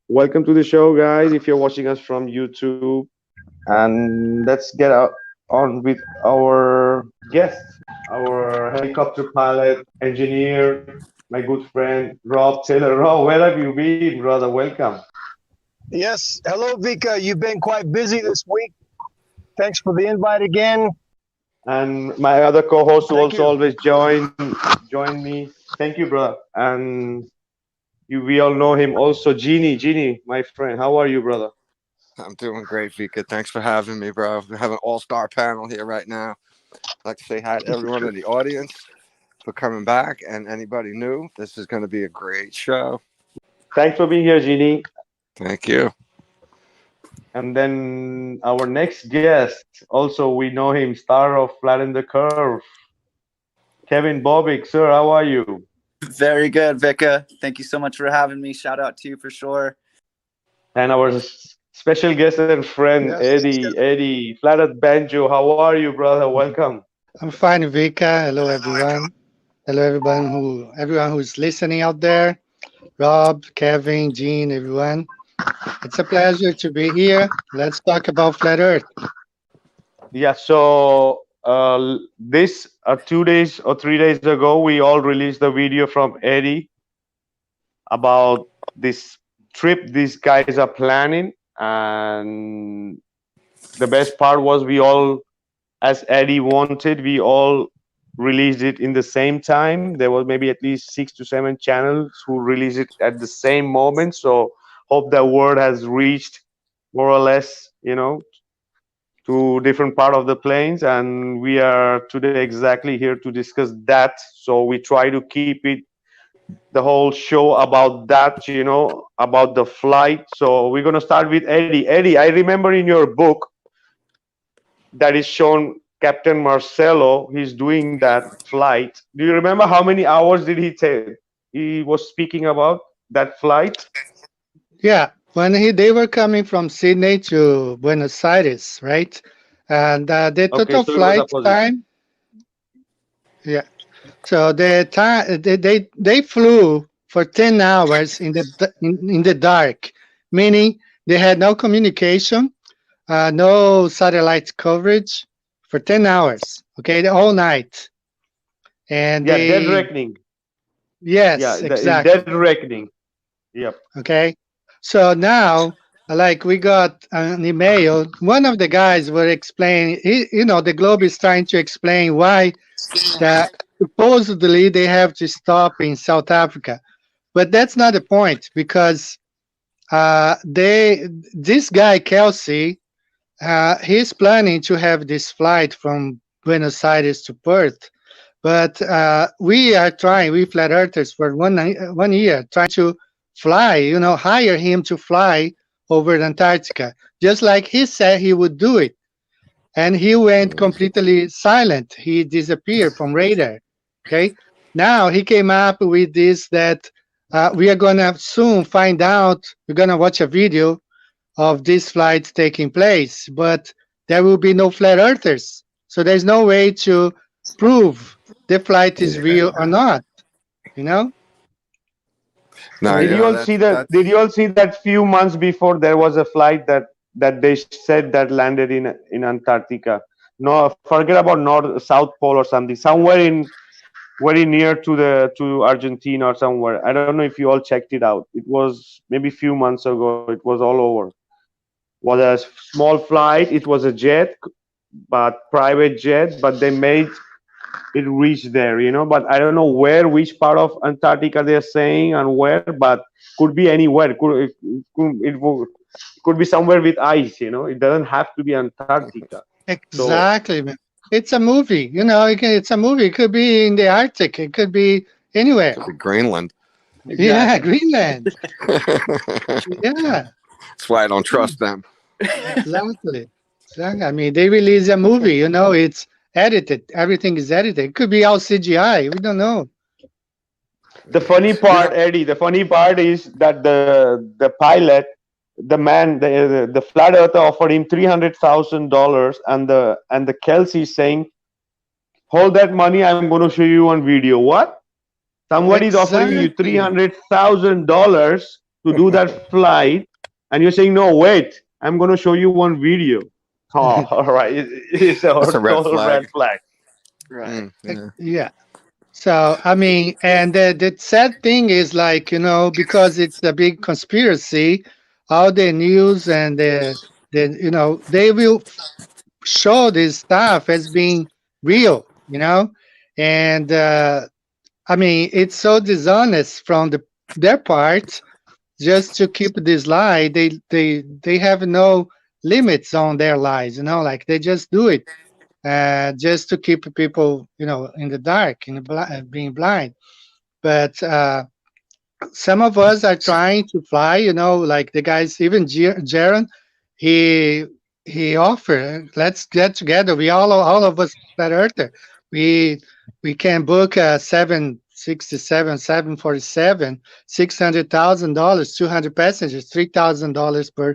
Welcome to the show, guys. If you're watching us from YouTube, and let's get on with our guest, our helicopter pilot, engineer, my good friend Rob Taylor. Rob, where have you been, brother? Welcome. Yes. Hello, Vika. You've been quite busy this week. Thanks for the invite again. And my other co-host who Thank also you. always join me. Thank you, brother. And we all know him also, Genie. Genie, my friend. How are you, brother? I'm doing great, Vika. Thanks for having me, bro. We have an all-star panel here right now. I'd like to say hi to everyone in the audience for coming back, and anybody new. This is going to be a great show. Thanks for being here, Genie. Thank you. And then our next guest, also we know him, star of Flatten the Curve, Kevin Bobick. Sir, how are you? Very good, Vika. Thank you so much for having me. Shout out to you for sure. And our special guest and friend, Yes. Eddie. Eddie, Flatted Banjo. How are you, brother? Welcome. I'm fine, Vika. Hello, everyone. Hello, everyone who's listening out there. Rob, Kevin, Gene, everyone. It's a pleasure to be here. Let's talk about flat Earth. Yeah, so this 2 days or 3 days ago, we all released the video from Eddie about this trip these guys are planning. And the best part was we all, as Eddie wanted, we all released it in the same time. There was maybe at least 6 to 7 channels who released it at the same moment. So hope the word has reached more or less, to different part of the planes. And we are today exactly here to discuss that. So we try to keep it the whole show about that, about the flight. So we're gonna start with Eddie. Eddie, I remember in your book that is shown Captain Marcelo. He's doing that flight. Do you remember how many hours did he take? He was speaking about that flight. Yeah, when they were coming from Sydney to Buenos Aires, right? And the Okay, total so it was flight opposite. time, yeah. So the time they flew for 10 hours in the dark, meaning they had no communication, no satellite coverage for 10 hours. Okay, the whole night, and Yeah, dead they reckoning. Yeah, yes, in dead exactly. reckoning. Yep. Okay. So now, like we got an email, one of the guys were explaining, the Globe is trying to explain why that supposedly they have to stop in South Africa. But that's not the point because this guy, Kelsey, he's planning to have this flight from Buenos Aires to Perth. But we flat earthers for 1 year, trying to fly, hire him to fly over Antarctica, just like he said he would do it. And he went completely silent. He disappeared from radar. Okay. Now he came up with this that we are going to soon find out. We're going to watch a video of this flight taking place, but there will be no flat earthers. So there's no way to prove the flight is real or not, you know? No, Did you you know all see that? Did you all see that few months before there was a flight that they said that landed in Antarctica? No, forget about North South Pole or something. Somewhere in very near to Argentina or somewhere. I don't know if you all checked it out. It was maybe few months ago. It was all over. Was a small flight. It was a jet, but private jet. But they made it reach there, but I don't know where, which part of Antarctica they're saying and where, but could be anywhere. It could be somewhere with ice, it doesn't have to be Antarctica. So Exactly, man. It's a movie, it's a movie. It could be in the Arctic, it could be anywhere. could be Greenland. Yeah, Exactly. Greenland. That's Yeah, why I don't trust them. exactly. Exactly. I mean, they release a movie, it's edited. Everything is edited. It could be all CGI. We don't know. the funny You part, know, Eddie, the funny part is that the pilot, the man, the flat earther offered him $300,000, and the Kelsey is saying, hold that money, I'm going to show you on video. What? Somebody is offering you Exactly. $300,000 to do that flight, and you're saying, no, wait, I'm going to show you one video. Oh, all right. It's a That's a red total red flag. flag. Right. Yeah. Yeah. So I mean, and the sad thing is, like, because it's a big conspiracy, all the news and they will show this stuff as being real, and I mean, it's so dishonest from their part, just to keep this lie. They have no limits on their lies, like they just do it, just to keep people, in the dark, being blind. But some of us are trying to fly, like the guys, even Jaron, he he offered, let's get together. We all of us that earther, we we can book a 767, 747, $600,000, 200 passengers, $3,000 per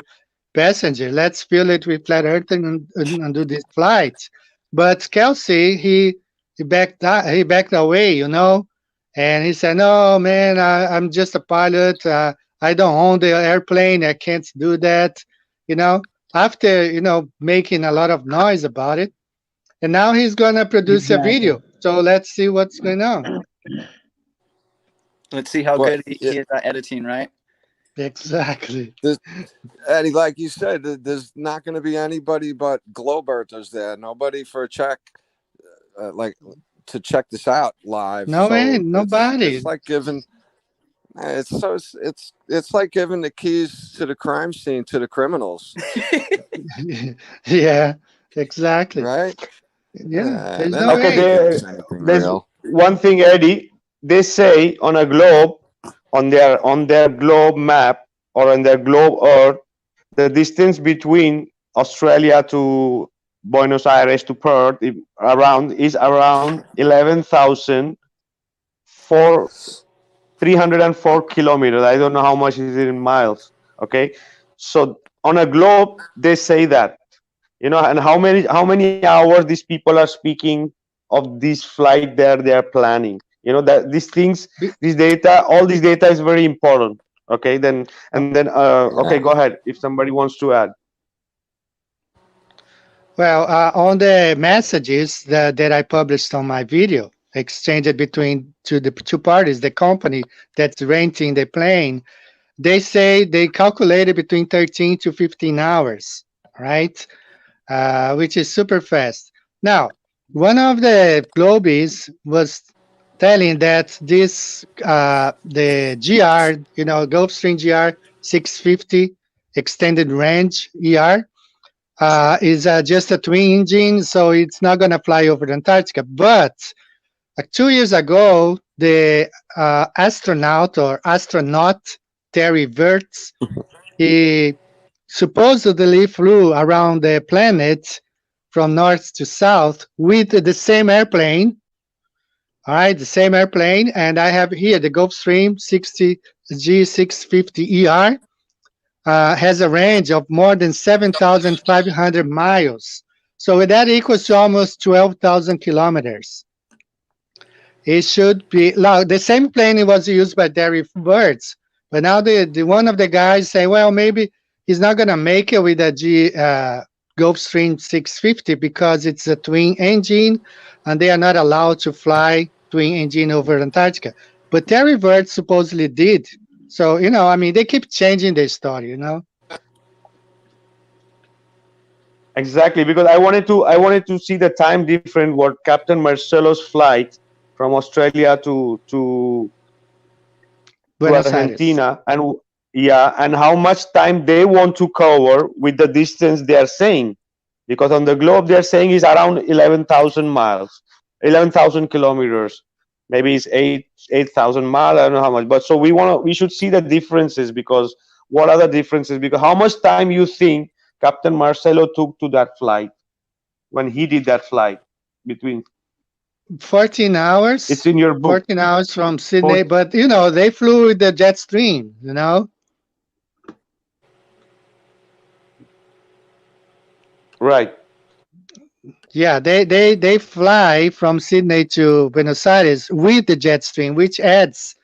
passenger. Let's fill it with flat earth and do this flight. But Kelsey, he backed away, and he said, "No, man, I'm just a pilot. I don't own the airplane. I can't do that." You know, After making a lot of noise about it, and now he's gonna produce a Exactly. video. So let's see what's going on. Let's see how Well, good he is at editing, right? Exactly. Eddie, like you said, there's not going to be anybody but Globerters there. Nobody for a check, like to check this out live. No So way, it's nobody. like giving. It's like giving the keys to the crime scene to the criminals, Yeah, exactly. right? Yeah, there's They're no not Okay, going to way. give us anything there's real. one thing, Eddie. They say on a globe, on their globe map or on their globe Earth, the distance between Australia to Buenos Aires to Perth is around 304 kilometers. I don't know how much is it in miles. Okay, so on a globe they say that, and how many hours these people are speaking of this flight they are planning. That these things, Be- this data, all this data is very important. Okay, then and then okay, Yeah. go ahead if somebody wants to add. Well, on the messages that I published on my video, exchanged between the two parties, the company that's renting the plane, they say they calculated between 13 to 15 hours, right? Which is super fast. Now, one of the Globies was telling that the GR, Gulfstream GR 650 extended range ER, is just a twin engine, so it's not going to fly over Antarctica. But 2 years ago, the astronaut Terry Virts, he supposedly flew around the planet from north to south with the same airplane. All right, the same airplane, and I have here the Gulfstream 60 G650ER. Has a range of more than 7,500 miles. So that equals to almost 12,000 kilometers. It should be now the same plane it was used by Derry Birds, but now the one of the guys say, well, maybe he's not gonna make it with a Gulfstream 650 because it's a twin engine, and they are not allowed to fly twin engine over Antarctica. But Terry Birds supposedly did. So I mean, they keep changing their story. Exactly, because I wanted to see the time difference what Captain Marcelo's flight from Australia to Buenos Aires. Argentina, and yeah, and how much time they want to cover with the distance they are saying, because on the globe they are saying is around 11,000 miles, 11,000 kilometers, maybe it's 8,000 miles. I don't know how much, but so we should see the differences, because what are the differences? Because how much time you think Captain Marcelo took to that flight when he did that flight between? 14 It's hours. in your book. 14 hours from Sydney, For, but they flew with the jet stream. right. Yeah, they fly from Sydney to Buenos Aires with the jet stream, which adds,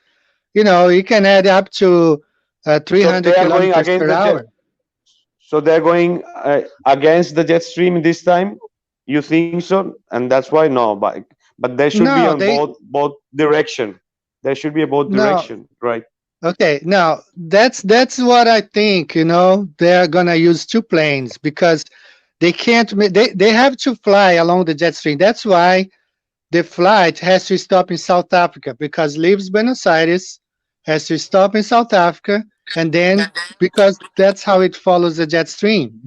it can add up to So 300 they are going kilometers against per the jet. hour. So they're going against the jet stream this time. You think so? And that's why no, but they should be No, on they both direction. There should be a both no. direction, right? Okay, now that's what I think. They're gonna use two planes because they can't. They have to fly along the jet stream. That's why the flight has to stop in South Africa because leaves Buenos Aires, has to stop in South Africa, and then because that's how it follows the jet stream.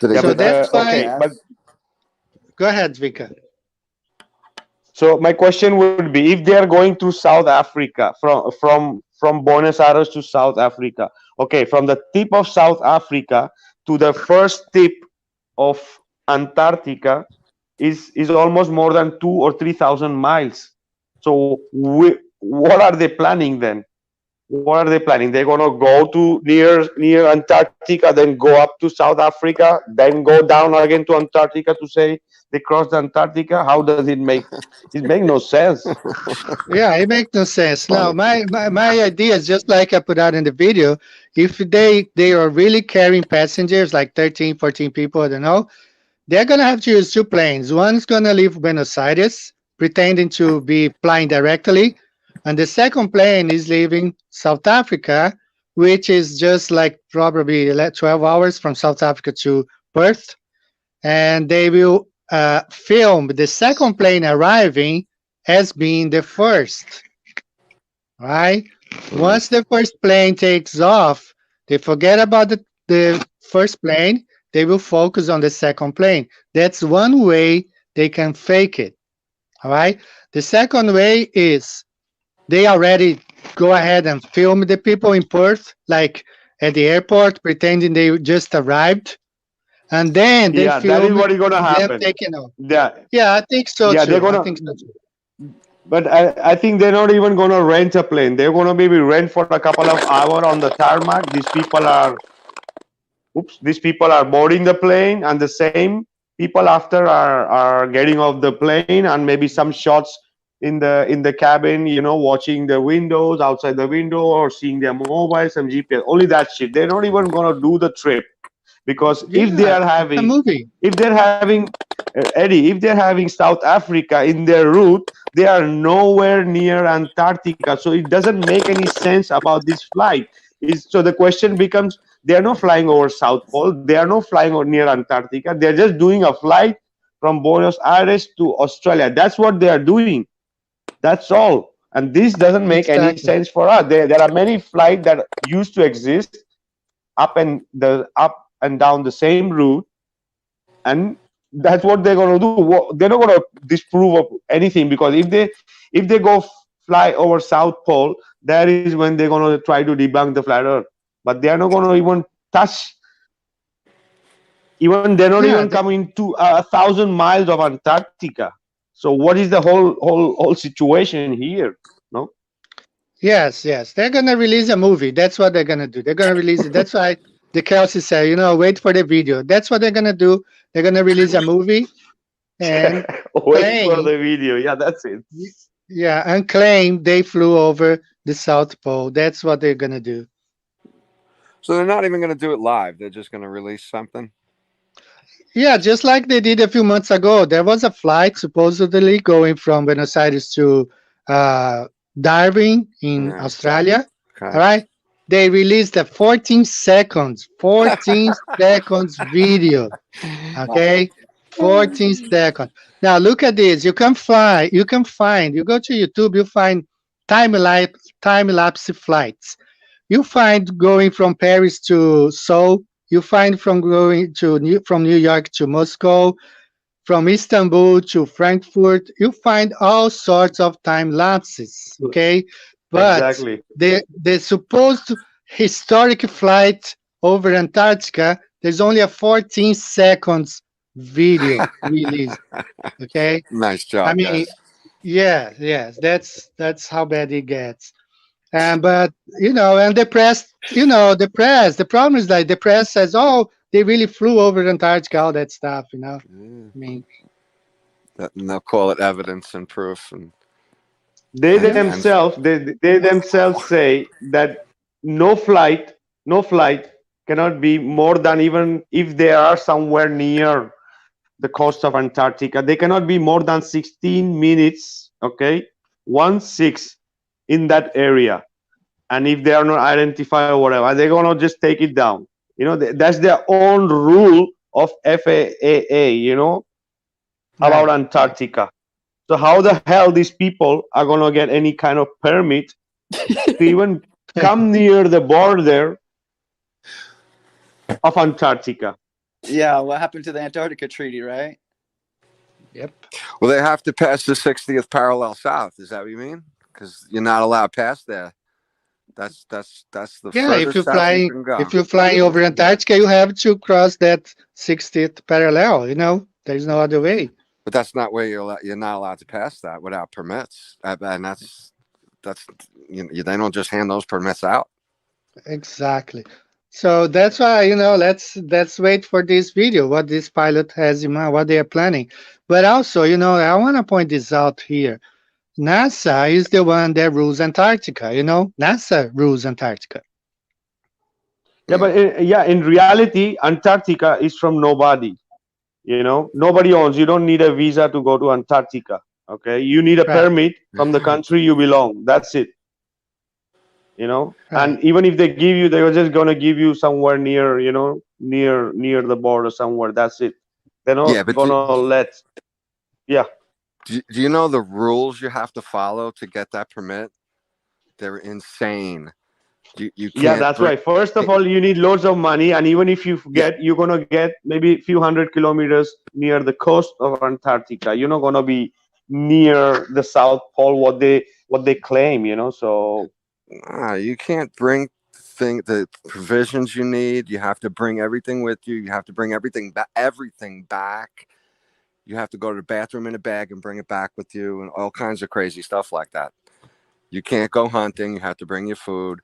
Do they Yeah, So do but that that's to save why. okay, but gas? Go ahead, Vika. so my question would be, if they are going to South Africa from Buenos Aires to South Africa, okay, from the tip of South Africa to the first tip of Antarctica is almost more than 2 or 3 thousand miles. So what are they planning then? What are they planning? They're gonna go to near Antarctica, then go up to South Africa, then go down again to Antarctica to say they crossed Antarctica. How does it make? It makes no sense. Yeah, it makes no It's sense. Now, funny. my idea is just like I put out in the video. If they are really carrying passengers, like 13, 14 people, I don't know, they're gonna have to use two planes. One's gonna leave Buenos Aires, pretending to be flying directly, and the second plane is leaving South Africa, which is just like probably 12 hours from South Africa to Perth, and they will film the second plane arriving as being the first. Right? Mm. Once the first plane takes off, they forget about the first plane. They will focus on the second plane. That's one way they can fake it. All right. The second way is they already go ahead and film the people in Perth, like at the airport, pretending they just arrived, and then they Yeah, that is film what is gonna them happen. taking off. Yeah, Yeah, I think so yeah, they're too. I gonna. think so too. But I think they're not even gonna rent a plane. They're gonna maybe rent for a couple of hours on the tarmac. These people are boarding the plane, and the same people after are getting off the plane, and maybe some shots in the cabin, watching the windows, outside the window, or seeing their mobile, some GPS. Only that shit. They're not even gonna do the trip, because Yeah, it's a movie. if they're having Eddie, if they're having South Africa in their route, they are nowhere near Antarctica, so it doesn't make any sense about this flight. So the question becomes, they are not flying over South Pole, they are not flying near Antarctica, they're just doing a flight from Buenos Aires to Australia. That's what they are doing. That's all. And this doesn't make any Exactly. sense for us. There are many flights that used to exist up and down the same route, and that's what they're going to do. They're not going to disprove of anything, because if they go fly over South Pole, that is when they're going to try to debunk the flat Earth. But they are not going to even touch. Even they're not Yeah. even coming to 1,000 miles of Antarctica. So what is the whole situation here? No. Yes, yes. They're gonna release a movie. That's what they're gonna do. They're gonna release it. That's why the Kelsey said, wait for the video. That's what they're gonna do. They're gonna release a movie and Wait for claim, the video. Yeah, that's it. yeah, and claim they flew over the South Pole. That's what they're gonna do. So they're not even going to do it live. They're just going to release something. Yeah, just like they did a few months ago. There was a flight supposedly going from Buenos Aires to uh, Darwin in Yeah. Australia. All Okay. right. They released a 14 seconds video. Okay. 14 seconds. Now look at this. You go to YouTube, you find time lapse flights. You find going from Paris to Seoul. You find from going from New York to Moscow, from Istanbul to Frankfurt. You find all sorts of time lapses. Okay, but Exactly. the supposed historic flight over Antarctica, there's only a 14 seconds video released. Okay, Nice I job, mean, guys. yeah, yes, that's how bad it gets. And but and the problem is like the press says, oh, they really flew over Antarctica, all that stuff. Yeah. I mean, And they'll call it evidence and proof, They and yeah, and themselves they themselves say that no flight, no flight cannot be more than, even if they are somewhere near the coast of Antarctica, they cannot be more than 16 minutes, okay, 1 6 in that area. And if they are not identified or whatever, they're gonna just take it down. That's their own rule of FAA, about Right. Antarctica. So how the hell these people are gonna get any kind of permit to even come near the border of Antarctica? Yeah, what happened to the Antarctica Treaty, right? Yep. Well, they have to pass the 60th parallel south. Is that what you mean? Because you're not allowed past there. That's the Yeah, furthest south you can go. if you're flying over Antarctica, you have to cross that 60th parallel. There's no other way. But that's not where you're not allowed to pass that without permits, and that's they don't just hand those permits out. Exactly. So that's why, let's wait for this video, what this pilot has in mind, what they are planning. But also, I want to point this out here. NASA is the one that rules Antarctica. NASA rules Antarctica. Yeah, but in reality, Antarctica is from nobody. Nobody owns. You don't need a visa to go to Antarctica. Okay, you need a Right. permit from the country you belong. That's it. Right. And even if they give you, they're just gonna give you somewhere near, near the border somewhere. That's it. They're not Yeah, but gonna let. Yeah. do you know the rules you have to follow to get that permit? They're insane. You can't. Yeah, that's right. First of all, you need loads of money, and even if you get, you're gonna get maybe a few hundred kilometers near the coast of Antarctica. You're not gonna be near the South Pole, what they claim. So You can't bring the provisions you need. You have to bring everything with you. You have to bring everything back. You have to go to the bathroom in a bag and bring it back with you, and all kinds of crazy stuff like that. You can't go hunting. You have to bring your food.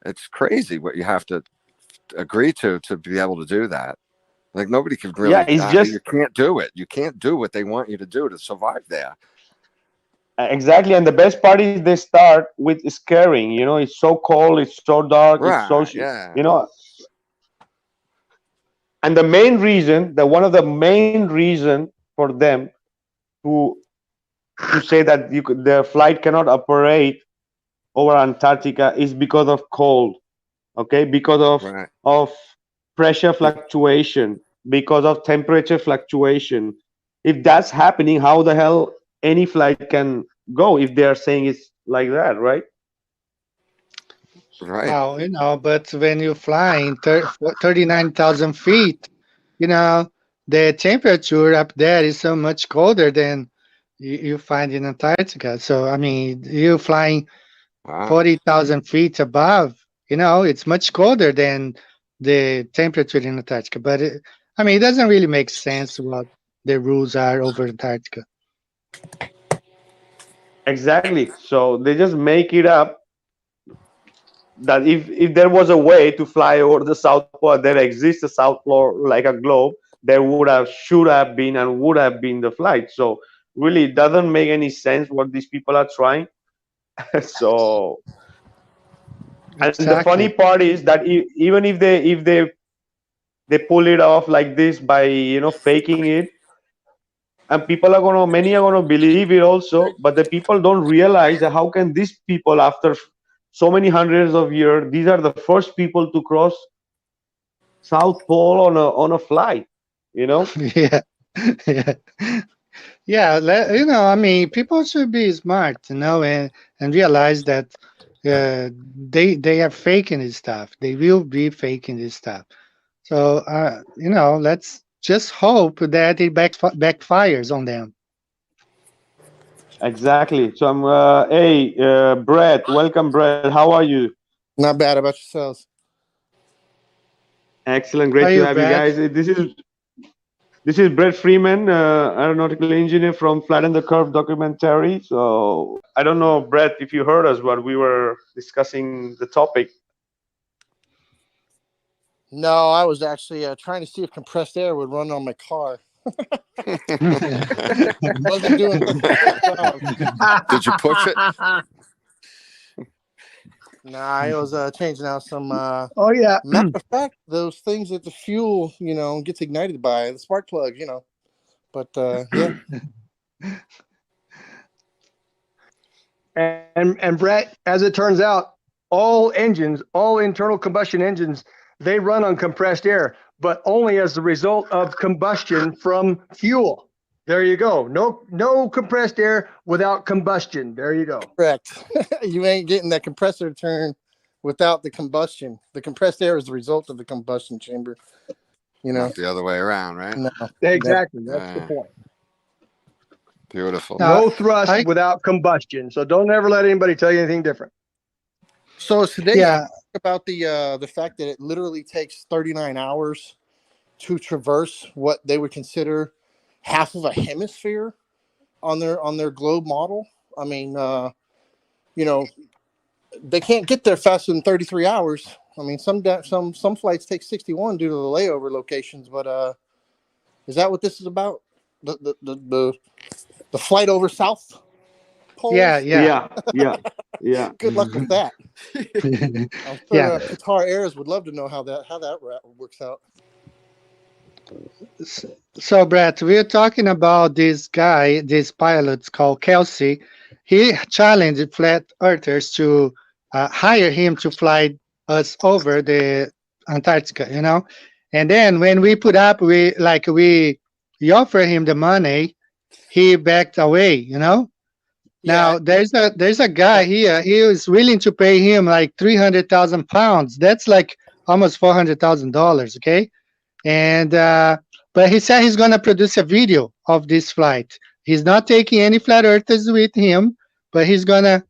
It's crazy what you have to agree to be able to do that. Like nobody can really. yeah, it's just you can't do it. You can't do what they want you to do to survive there. exactly. And the best part is they start with scaring. It's so cold, it's so dark, it's so Right? Yeah. And the main reason, one of the main reason for them to say that their flight cannot operate over Antarctica is because of cold. Okay, because Right. of pressure fluctuation, because of temperature fluctuation. If that's happening, how the hell any flight can go if they are saying it's like that, right? Right. Well, but when you're flying 39,000 feet, the temperature up there is so much colder than you find in Antarctica. So, I mean, you're flying Wow. 40,000 feet above, it's much colder than the temperature in Antarctica. But, it doesn't really make sense what the rules are over Antarctica. Exactly. So they just make it up that if there was a way to fly over the South Pole, there exists a South Pole like a globe, there should have been and would have been the flight. So really, it doesn't make any sense what these people are trying. So, and the funny Exactly. part is that even if they pull it off like this by faking it, and many are gonna believe it also, but the people don't realize that how can these people, after so many hundreds of years, these are the first people to cross South Pole on a flight. Yeah. Yeah. Yeah, people should be smart, and realize that they are faking this stuff. They will be faking this stuff. So, let's just hope that it backfires on them. Exactly. So hey, Brett, welcome, Brett. How are you? Not bad about yourselves. Excellent, How are great to you, have you Brad? guys. This is Brett Freeman, aeronautical engineer from Flatten the Curve documentary. So I don't know, Brett, if you heard us, but we were discussing the topic. No, I was actually trying to see if compressed air would run on my car. Wasn't doing Did you push it? Nah, I was changing out some. Oh yeah. Matter of fact, those things that the fuel, gets ignited by the spark plug, But yeah, And Brett, as it turns out, all engines, all internal combustion engines, they run on compressed air, but only as the result of combustion from fuel. There you go. No compressed air without combustion. There you go. correct. You ain't getting that compressor turn without the combustion. The compressed air is the result of the combustion chamber. Not the other way around, right? No, Exactly. That's the point. Beautiful. No thrust without combustion. So don't ever let anybody tell you anything different. So today about the fact that it literally takes 39 hours to traverse what they would consider half of a hemisphere on their globe model. I mean, they can't get there faster than 33 hours. I mean, some flights take 61 due to the layover locations. But is that what this is about? The flight over South Pole? Yeah. Good luck with that. I'm sure Qatar Airways would love to know how that works out. So, Brett, we're talking about this guy, this pilot called Kelsey. He challenged flat earthers to hire him to fly us over the Antarctica, And then when we put up, we offer him the money, he backed away, Now there's a guy here. He was willing to pay him like 300,000 pounds. That's like almost $400,000. Okay, and but he said he's gonna produce a video of this flight. He's not taking any flat earthers with him, but he's gonna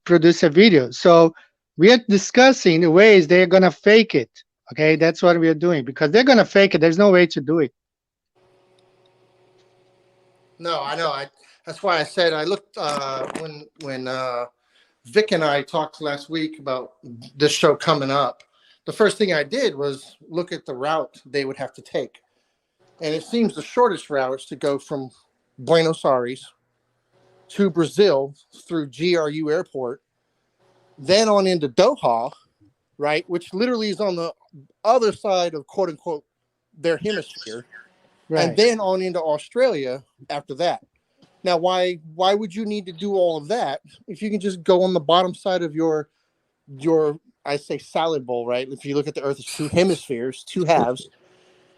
produce a video. So we are discussing the ways they're gonna fake it. Okay, that's what we are doing because they're gonna fake it. There's no way to do it. No, I know. That's why I said I looked when Vic and I talked last week about this show coming up. The first thing I did was look at the route they would have to take, and it seems the shortest route is to go from Buenos Aires to Brazil through GRU Airport, then on into Doha, right, which literally is on the other side of quote unquote their hemisphere, and then on into Australia after that. Now, why would you need to do all of that if you can just go on the bottom side of your I say salad bowl, right? If you look at the Earth's two hemispheres, two halves,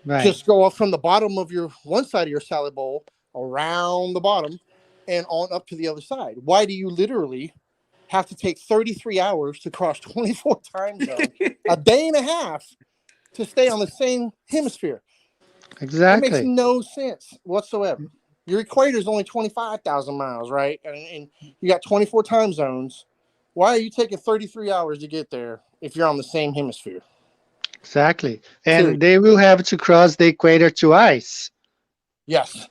just go off from the bottom of your one side of your salad bowl around the bottom and on up to the other side. Why do you literally have to take 33 hours to cross 24 time zones, a day and a half to stay on the same hemisphere? Exactly. That makes no sense whatsoever. Your equator is only 25,000 miles, right? And you got 24 time zones. Why are you taking 33 hours to get there if you're on the same hemisphere? Exactly. And they will have to cross the equator twice. Yes.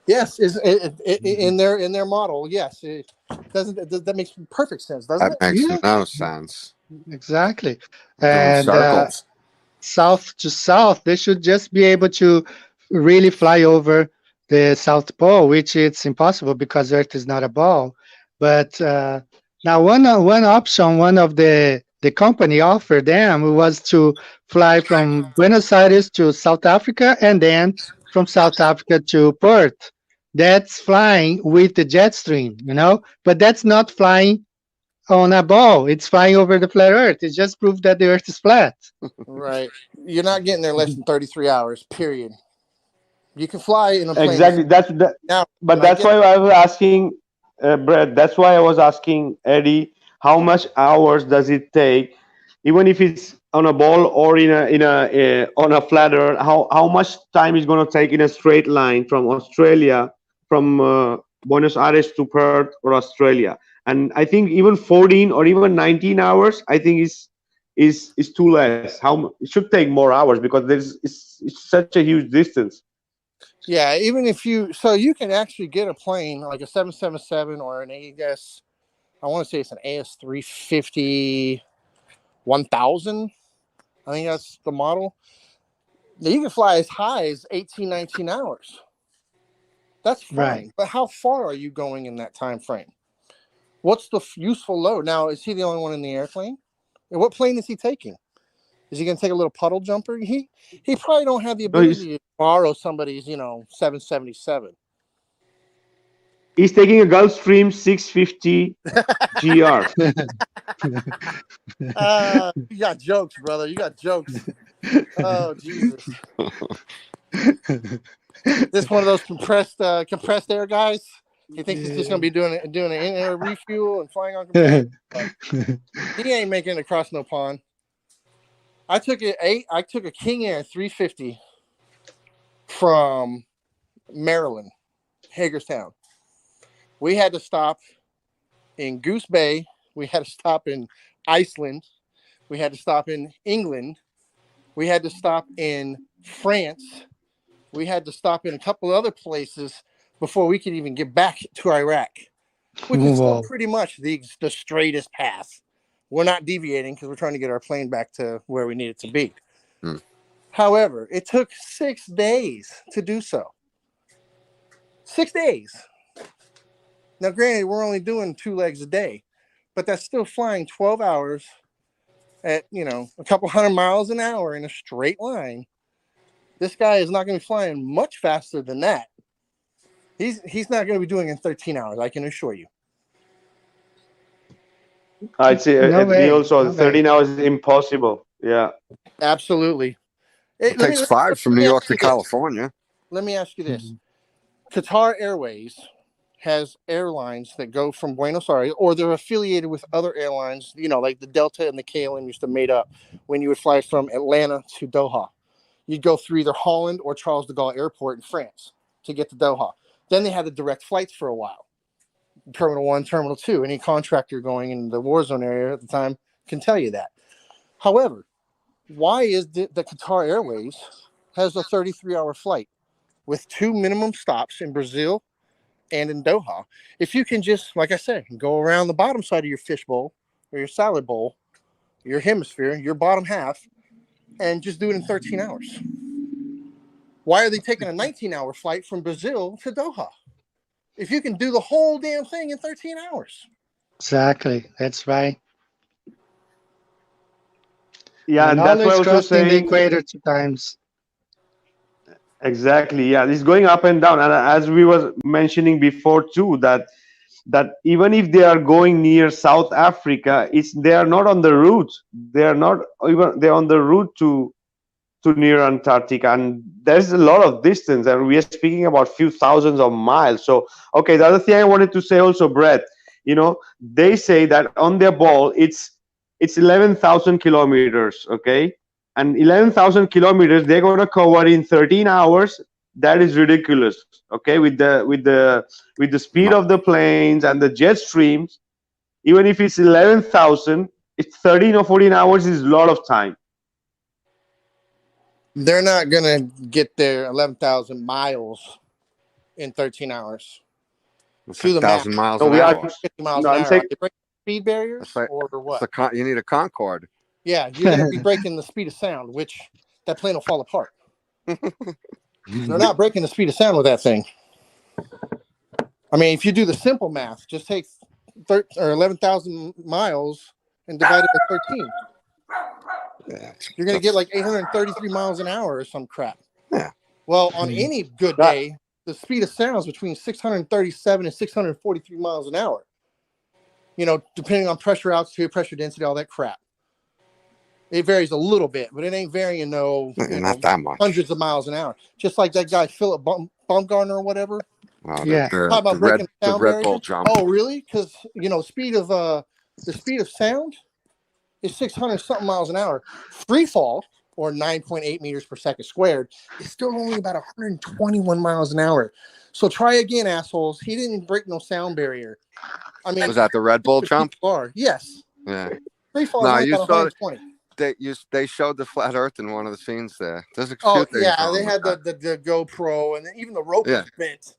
Yes, in their model, yes. That makes perfect sense, doesn't it? That makes no sense. Exactly. Doing And circles. south to south, they should just be able to really fly over the South Pole, which it's impossible because Earth is not a ball. But now one option, one of the company offered them was to fly from Buenos Aires to South Africa and then from South Africa to Perth. That's flying with the jet stream, but that's not flying on a ball. It's flying over the flat Earth. It just proves that the Earth is flat. Right. You're not getting there less than 33 hours, period. You can fly in a plane. Exactly. That's why I was asking, Brett. That's why I was asking Eddie, how much hours does it take, even if it's on a ball or on a flat Earth? How much time is going to take in a straight line from Australia, from Buenos Aires to Perth or Australia? And I think even 14 or even 19 hours, I think is too less. It should take more hours because it's such a huge distance. Yeah, even if you can actually get a plane like a 777 or an AS, I want to say it's an AS350 1000. I think that's the model. Now, you can fly as high as 18, 19 hours. That's fine. Right. But how far are you going in that time frame? What's the useful load? Now, is he the only one in the airplane? And what plane is he taking? Is he going to take a little puddle jumper? He probably don't have the No, ability to borrow somebody's, 777. he's taking a Gulfstream 650 GR. You got jokes, brother. You got jokes. Oh, Jesus. This one of those compressed air guys. He thinks he's just going to be doing an in-air refuel and flying on compressed. He ain't making it across no pond. I took a King Air 350 from Maryland, Hagerstown. We had to stop in Goose Bay. We had to stop in Iceland. We had to stop in England. We had to stop in France. We had to stop in a couple other places before we could even get back to Iraq, which is still pretty much the straightest path. We're not deviating because we're trying to get our plane back to where we need it to be. However, it took 6 days to do so. 6 days. Now, granted, we're only doing 2 legs a day, but that's still flying 12 hours at, a couple hundred miles an hour in a straight line. This guy is not going to be flying much faster than that. He's not going to be doing it in 13 hours, I can assure you. I'd say me also, No 13 hours is impossible. Yeah. Absolutely. It takes 5 from New York to California. Let me ask you this. Qatar Airways has airlines that go from Buenos Aires, or they're affiliated with other airlines, like the Delta and the KLM used to made up when you would fly from Atlanta to Doha. You'd go through either Holland or Charles de Gaulle Airport in France to get to Doha. Then they had the direct flights for a while. Terminal 1, Terminal 2. Any contractor going in the war zone area at the time can tell you that. However, why is the Qatar Airways has a 33-hour flight with 2 minimum stops in Brazil and in Doha? If you can just, like I said, go around the bottom side of your fish bowl or your salad bowl, your hemisphere, your bottom half, and just do it in 13 hours. Why are they taking a 19-hour flight from Brazil to Doha? If you can do the whole damn thing in 13 hours. Exactly. That's right. Yeah, and that's why I always was crossing the saying. equator 2 times. Exactly. Yeah, it's going up and down. And as we were mentioning before too, that even if they are going near South Africa, they are not on the route. They are not even they're on the route to near Antarctica, and there's a lot of distance, and we are speaking about few thousands of miles. So, okay, the other thing I wanted to say also, Brett, they say that on their ball it's 11,000 kilometers, okay, and 11,000 kilometers they're going to cover in 13 hours. That is ridiculous, okay, with the speed of the planes and the jet streams. Even if it's 11,000, it's 13 or 14 hours is a lot of time. They're not going to get their 11,000 miles in 13 hours. It's To the 1,000 max. miles No, an we hour. are. 50 miles No, an I'm hour. saying Are they breaking speed barriers That's like- or what? You need a Concorde. Yeah, you're going to be breaking the speed of sound, which that plane will fall apart. They're not breaking the speed of sound with that thing. I mean, if you do the simple math, just take 11,000 miles and divide it by 13. Yeah, You're going to get like 833 miles an hour or some crap. Yeah. Well, on any good day, the speed of sound is between 637 and 643 miles an hour. Depending on pressure, altitude, pressure density, all that crap. It varies a little bit, but it ain't varying not that much. hundreds of miles an hour. Just like that guy Philip Baumgartner or whatever. Oh, Yeah. Talk about breaking the sound Red barrier. Bull jump. Oh, really? Because the speed of sound is 600 something miles an hour. Free fall, or 9.8 meters per second squared, is still only about 121 miles an hour. So try again, assholes. He didn't break no sound barrier. I mean, Was that the Red Bull jump? Yes. Yeah. Free fall No, is you about saw 120. They showed the flat Earth in one of the scenes there. There's a few Oh, things yeah, wrong they had with the GoPro, and even the rope Yeah. was bent.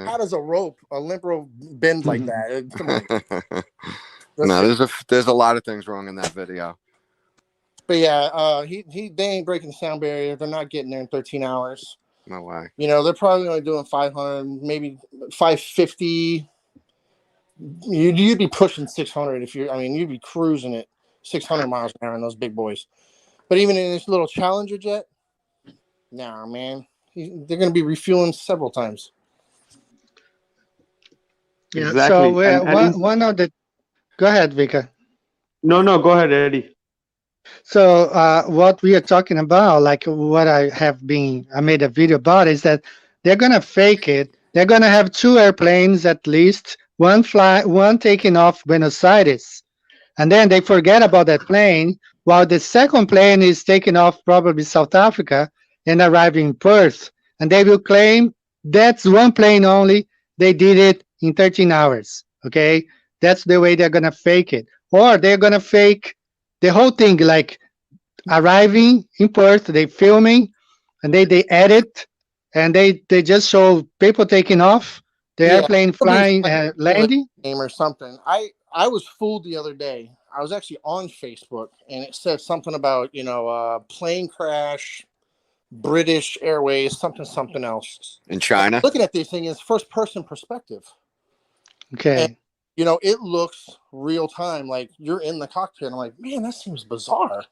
How does a limp rope bend like that? Come on. No, there's a lot of things wrong in that video. But yeah, they ain't breaking the sound barrier. They're not getting there in 13 hours. No way. They're probably only doing 500, maybe 550. you'd be pushing 600 if you're. I mean, you'd be cruising at 600 miles an hour in those big boys. But even in this little Challenger jet, nah, man, they're going to be refueling several times. Yeah. So Exactly. one of the. Go ahead, Vika. No, go ahead, Eddie. So what we are talking about, like what I made a video about, is that they're gonna fake it. They're gonna have two airplanes at least, one taking off Buenos Aires, and then they forget about that plane, while the second plane is taking off probably South Africa and arriving in Perth, and they will claim that's one plane only. They did it in 13 hours. Okay, that's the way they're gonna fake it, or they're gonna fake the whole thing, like arriving in Perth, they filming, and they edit, and they just show people taking off, the Yeah, airplane it'll be flying, like a landing. game or something. I was fooled the other day. I was actually on Facebook, and it said something about plane crash, British Airways, something else. In And China. looking at this thing is first person perspective, and Okay, it looks real time, like you're in the cockpit. I'm like, man, that seems bizarre.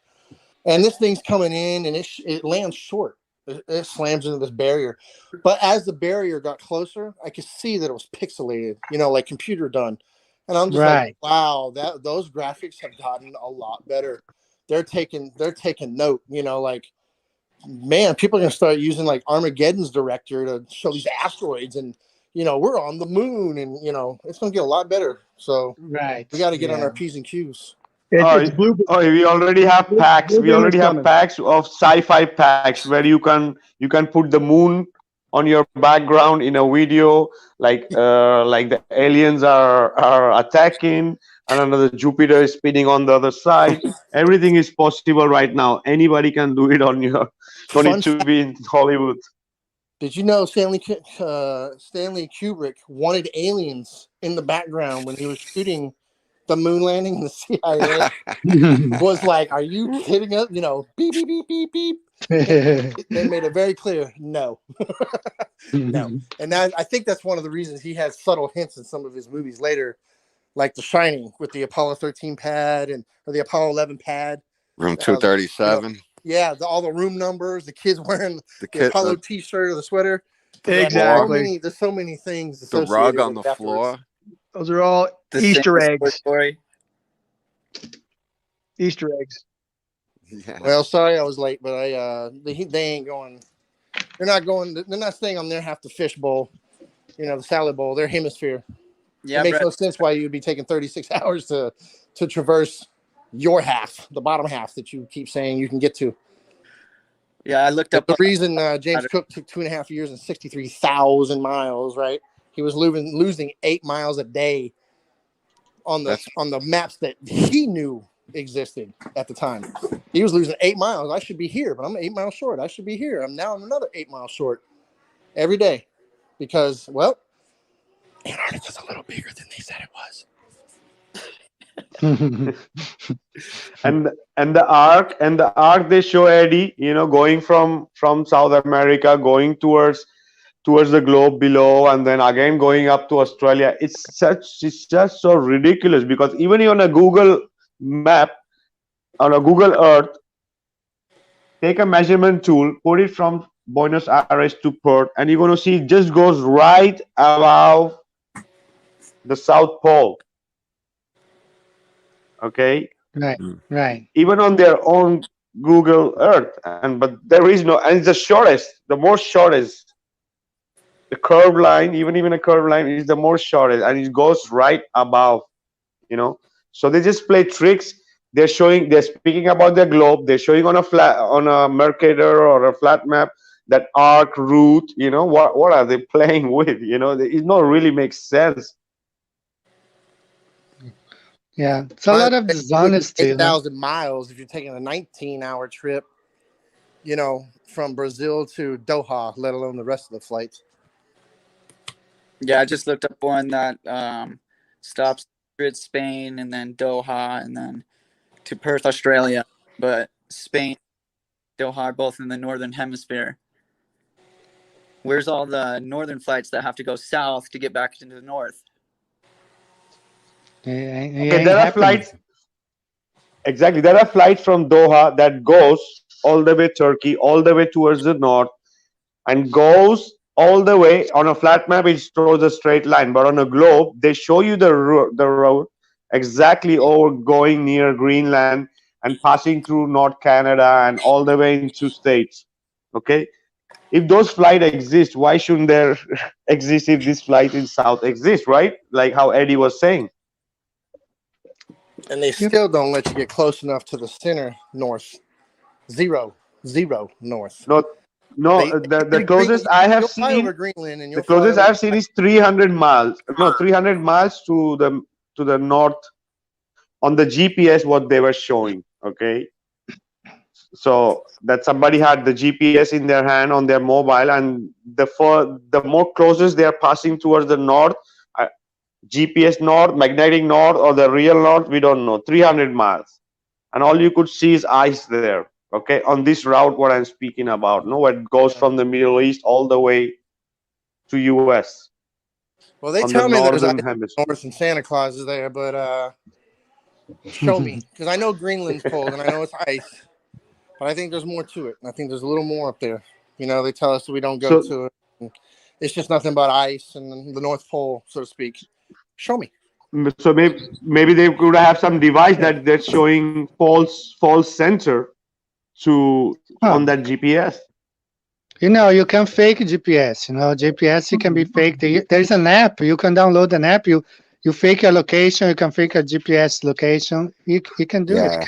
And this thing's coming in, and it lands short. It slams into this barrier. But as the barrier got closer, I could see that it was pixelated, like computer done. And I'm just like, right, wow, those graphics have gotten a lot better. They're taking note, like, man, people are gonna start using like Armageddon's director to show these asteroids, and we're on the moon, and it's gonna get a lot better. So we right, got to get on yeah, our P's and Q's. It's blue. We already have packs. Blue We beam is already have coming. packs of sci-fi packs where you can put the moon on your background in a video, like the aliens are attacking, and another Jupiter is spinning on the other side. Everything is possible right now. Anybody can do it on your. Don't need Fun to fact: be in Hollywood. did you know Stanley Kubrick wanted aliens in the background when he was shooting the moon landing? The CIA was like, "Are you kidding us?" Beep beep beep beep beep. They made it very clear, no, no. And I think that's one of the reasons he has subtle hints in some of his movies later, like The Shining with the Apollo 13 pad or the Apollo 11 pad. Room Uh, you know, 237. yeah, all the room numbers, the kids wearing The the kid, Apollo T-shirt or the sweater. the Yeah, floor, Exactly. there's so many things the rug associated on with the it afterwards. floor. Those are all The Easter same eggs. story. Easter eggs. Yeah. Well, sorry I was late, but they ain't going. They're not going. They're not staying on their half the fish bowl. The salad bowl. Their hemisphere. Yeah, It makes Brett. no sense why you'd be taking 36 hours to traverse your half, the bottom half that you keep saying you can get to. Yeah, I looked There's up the on reason James Cook took 2.5 years and 63,000 miles. Right, he was losing 8 miles a day on That's the maps that he knew existed at the time. He was losing 8 miles. I should be here, but I'm 8 miles short. I should be here. I'm now another 8 miles short every day because, well, Antarctica's a little bigger than they said it was. And the arc they show Eddie, going from South America, going towards the globe below, and then again going up to Australia. It's just so ridiculous because even on a Google map, on a Google Earth, take a measurement tool, put it from Buenos Aires to Perth, and you're going to see it just goes right above the South Pole. Okay, right, right, even on their own Google Earth, but there is no, and it's the shortest, the most shortest. The curved line, even a curved line, is the most shortest, and it goes right above. So they just play tricks. They're speaking about their globe. They're showing on a Mercator or a flat map that arc route. What are they playing with? It not really makes sense. yeah. It's a By lot the of way, losing dishonesty, 8,000 miles if you're taking a 19-hour trip, from Brazil to Doha, let alone the rest of the flights. Yeah, I just looked up one that stops Madrid, Spain, and then Doha, and then to Perth, Australia. But Spain, Doha are both in the northern hemisphere. Where's all the northern flights that have to go south to get back into the north? It Okay, ain't there are happening. flights. Exactly, there are flights from Doha that goes all the way Turkey, all the way towards the north, and goes all the way on a flat map. It shows a straight line, but on a globe, they show you the road exactly over going near Greenland and passing through North Canada and all the way into states. Okay, if those flights exist, why shouldn't there exist if this flight in south exists, right? Like how Eddie was saying. And they Yep. still don't let you get close enough to the center north. Zero, zero north. No, no, They the in Greenland, closest I have you'll fly over seen, Greenland and the you'll fly closest over. I've seen is 300 miles. No, 300 miles to the north on the GPS what they were showing. Okay, so that somebody had the GPS in their hand on their mobile, and the more closest they are passing towards the north, uh, GPS north, magnetic north, or the real north, we don't know. 300 miles, and all you could see is ice there. Okay, on this route, what I'm speaking about, no, where it goes from the Middle East all the way to US Well, they on the tell me there's northern ice hemisphere. north and Santa Claus is there, but show me, because I know Greenland's cold and I know it's ice, but I think there's more to it. I think there's a little more up there. You know, they tell us we don't go So, to it. It's just nothing but ice and the North Pole, so to speak. Show me. so maybe they could have some device that's showing false sensor to on Huh. that GPS. You can fake GPS. GPS it can be faked. There's an app. You can download an app. You fake your location. You can fake a GPS location. You can do it. Yeah,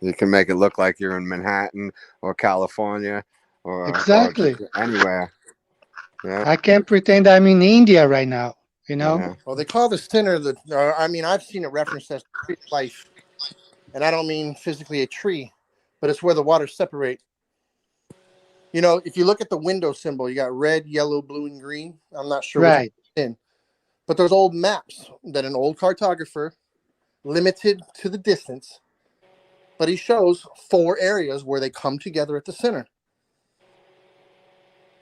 you can make it look like you're in Manhattan or California or just Exactly. anywhere. Yeah, I can't pretend I'm in India right now. yeah. Well, they call the center the. I mean, I've seen it referenced as tree of life, and I don't mean physically a tree, but it's where the waters separate. You know, if you look at the window symbol, you got red, yellow, blue, and green. I'm not sure which Right. in, but there's old maps that an old cartographer limited to the distance, but he shows 4 areas where they come together at the center.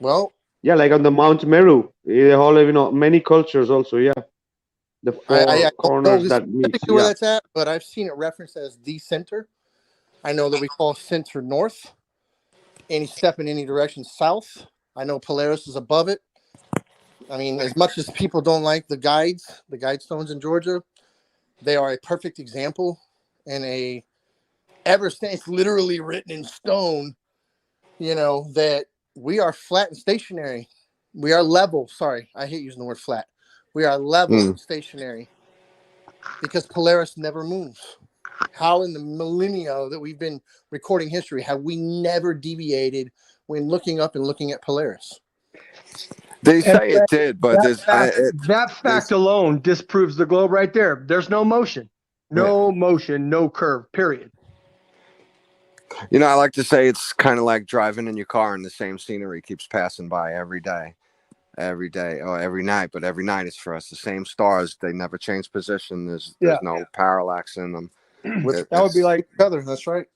Well, Yeah, like on the Mount Meru, they all have, many cultures also. Yeah, the I four don't know corners that meets. specifically where Yeah, that's at, but I've seen it referenced as the center. I know that we call center north. Any step in any direction south. I know Polaris is above it. I mean, as much as people don't like the guide stones in Georgia, they are a perfect example and a it's literally written in stone, that we are flat and stationary. We are level. Sorry, I hate using the word flat. We are level and stationary because Polaris never moves. How in the millennia that we've been recording history have we never deviated when looking up and looking at Polaris? They And say it did, but that fact there's alone disproves the globe right there. There's no motion, yeah. no curve, period. I like to say it's kind of like driving in your car and the same scenery keeps passing by every day or every night, but every night it's for us the same stars. They never change position. Yeah. There's no parallax in them. With That would be like, each other. That's right.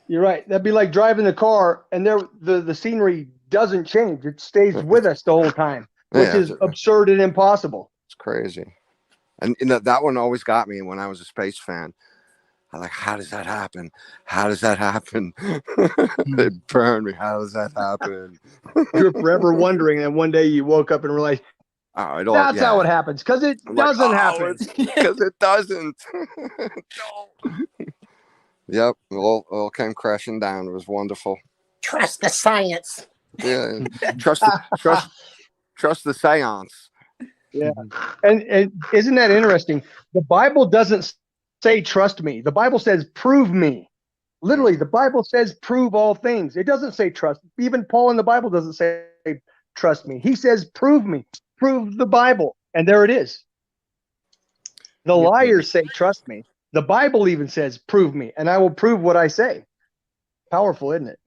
you're right. That'd be like driving the car and the scenery doesn't change. It stays with us the whole time, which Yeah, is absurd and impossible. it's crazy. And that one always got me when I was a space fan. I'm like, how does that happen? How does that happen? It burned me. How does that happen? You're forever wondering, and one day you woke up and realized Oh, that's how it happens because it I'm like, doesn't oh, happen. it's because it doesn't. No. Yep, it all came crashing down. It was wonderful. Trust the science. Yeah, trust the seance. Yeah. And isn't that interesting? The Bible doesn't say trust me. The Bible says prove me. Literally, the Bible says prove all things. It doesn't say trust. Even Paul in the Bible doesn't say trust me. He says prove me. Prove the Bible. And there it is. The liars say trust me. The Bible even says prove me, and I will prove what I say. Powerful, isn't it?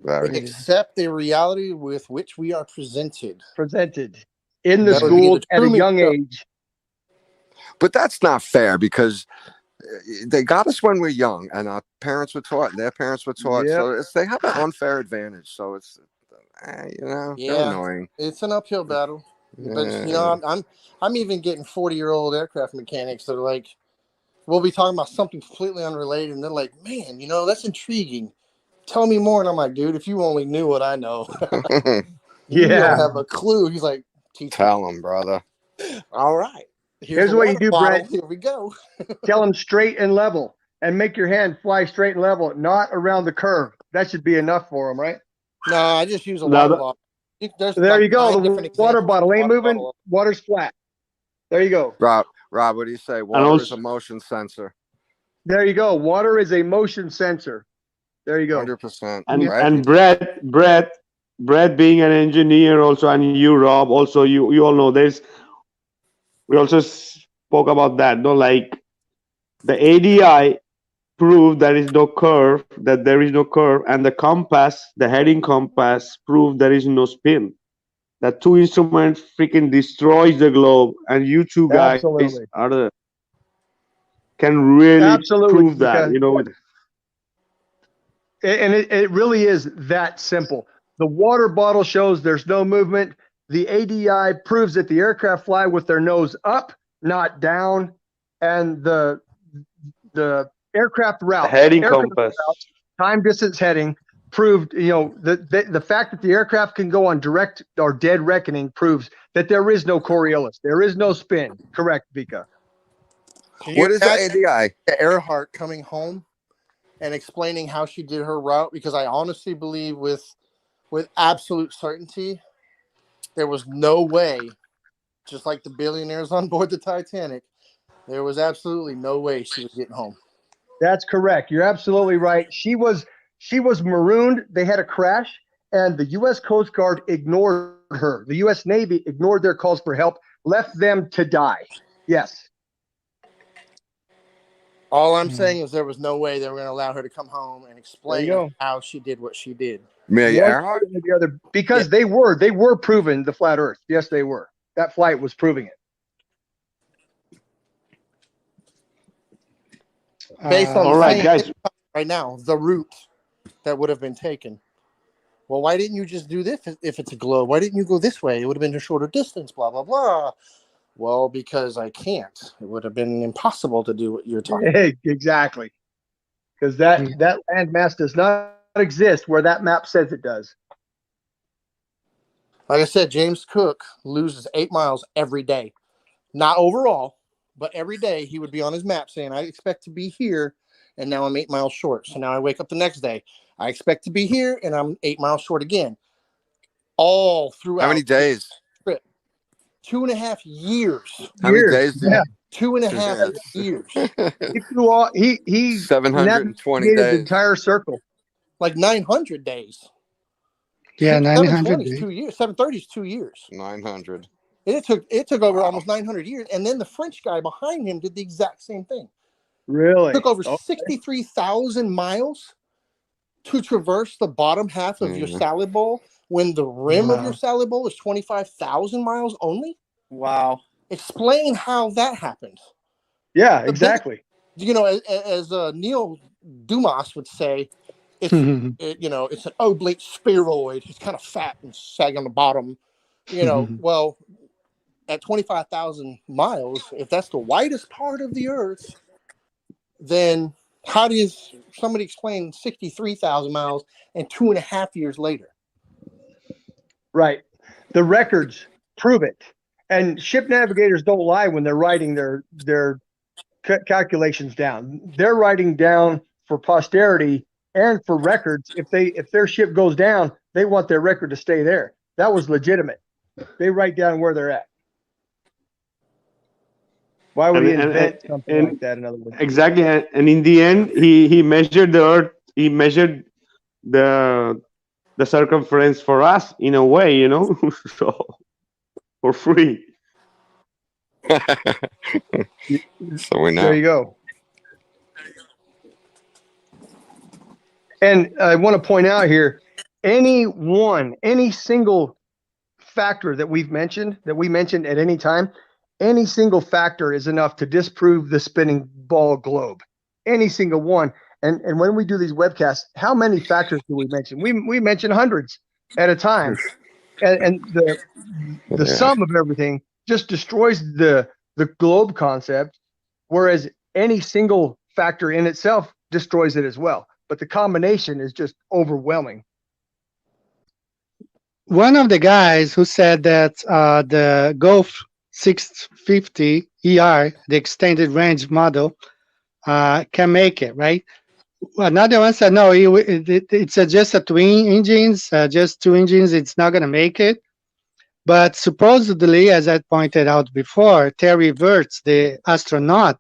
Very. Accept the reality with which we are presented. Presented in the That would be school the at a true young meaning. age. But that's not fair because they got us when we're young, and our parents were taught, and their parents were taught. Yep. So they have an unfair advantage. So it's, they're annoying. It's an uphill battle. But Yeah. I'm even getting 40-year-old aircraft mechanics that are like, we'll be talking about something completely unrelated, and they're like, "Man, you know, that's intriguing. Tell me more." And I'm like, "Dude, if you only knew what I know, you don't Yeah. have a clue." He's like, "Teach me." Tell him, brother. All right. Here's Here's a what you water do, bottle. Brett. Here we go. Tell them straight and level, and make your hand fly straight and level, not around the curve. That should be enough for them, right? No, I just use a Now, water bottle. There's There like you go. 9 The different water examples. bottle ain't Water moving. bottle. Water's flat. There you go. Rob, what do you say? Water is also, a motion sensor. There you go. Water is a motion sensor. There you go. 100%. and Right? and Brett being an engineer also, and you, Rob, also, you all know there's. We also spoke about that. No, like the ADI proved that there is no curve, and the compass, the heading compass, proved there is no spin. That two instruments freaking destroys the globe, and you two guys Absolutely. can really Absolutely. prove that. Because, and it really is that simple. The water bottle shows there's no movement. The ADI proves that the aircraft fly with their nose up, not down. And the aircraft routes, heading compass. time distance heading proved, the fact that the aircraft can go on direct or dead reckoning proves that there is no Coriolis. There is no spin. Correct, Vika. What is the ADI? Earhart coming home and explaining how she did her route, because I honestly believe with absolute certainty there was no way, just like the billionaires on board the Titanic, there was absolutely no way she was getting home. That's correct. You're absolutely right. She was marooned. They had a crash, and the U.S. Coast Guard ignored her. The U.S. Navy ignored their calls for help, left them to die. Yes. All I'm saying is there was no way they were going to allow her to come home and explain go. how she did what she did. Amelia Earhart? The other, because they were proven the flat Earth. Yes, they were. That flight was proving it. Based on all right, guys. right now, the route that would have been taken. Well, why didn't you just do this if it's a globe? Why didn't you go this way? It would have been a shorter distance, blah, blah, blah. Well, because I can't. It would have been impossible to do what you're talking about. Exactly. Because that landmass does not exist where that map says it does. Like I said, James Cook loses 8 miles every day. Not overall, but every day he would be on his map saying, I expect to be here, and now I'm 8 miles short. So now I wake up the next day. I expect to be here, and I'm 8 miles short again. All throughout. How many days? Trip. 2.5 years. How many days? Yeah. 2.5 years. He flew all, he 720 navigated days. the entire circle. Like 900 days. Yeah, 900 720 is days. 2 years. 730 is 2 years. 900. It took over almost 900 years, and then the French guy behind him did the exact same thing. Really? It took over 63,000 miles to traverse the bottom half of your salad bowl when the rim of your salad bowl is 25,000 miles only. Wow. Explain how that happened. Yeah, exactly. As Neil Dumas would say, it's it's an oblate spheroid. It's kind of fat and sag on the bottom. Well, at 25,000 miles, if that's the widest part of the Earth, then how does somebody explain 63,000 miles and 2.5 years later? Right. The records prove it. And ship navigators don't lie when they're writing their calculations down. They're writing down for posterity and for records. If their ship goes down, they want their record to stay there. That was legitimate. They write down where they're at. Why would he invent something like that? In other words, exactly. And in the end, he measured the Earth. He measured the circumference for us in a way, so for free. So we know. There you go. And I want to point out here, any single factor that we mentioned at any time, any single factor is enough to disprove the spinning ball globe. Any single one. And when we do these webcasts, how many factors do we mention? We mention hundreds at a time. And the sum of everything just destroys the globe concept. Whereas any single factor in itself destroys it as well. But the combination is just overwhelming. One of the guys who said that the Golf 650 ER, the extended range model, can make it, right? Another one said, no, it's just a twin engines, just two engines. It's not going to make it. But supposedly, as I pointed out before, Terry Virts, the astronaut,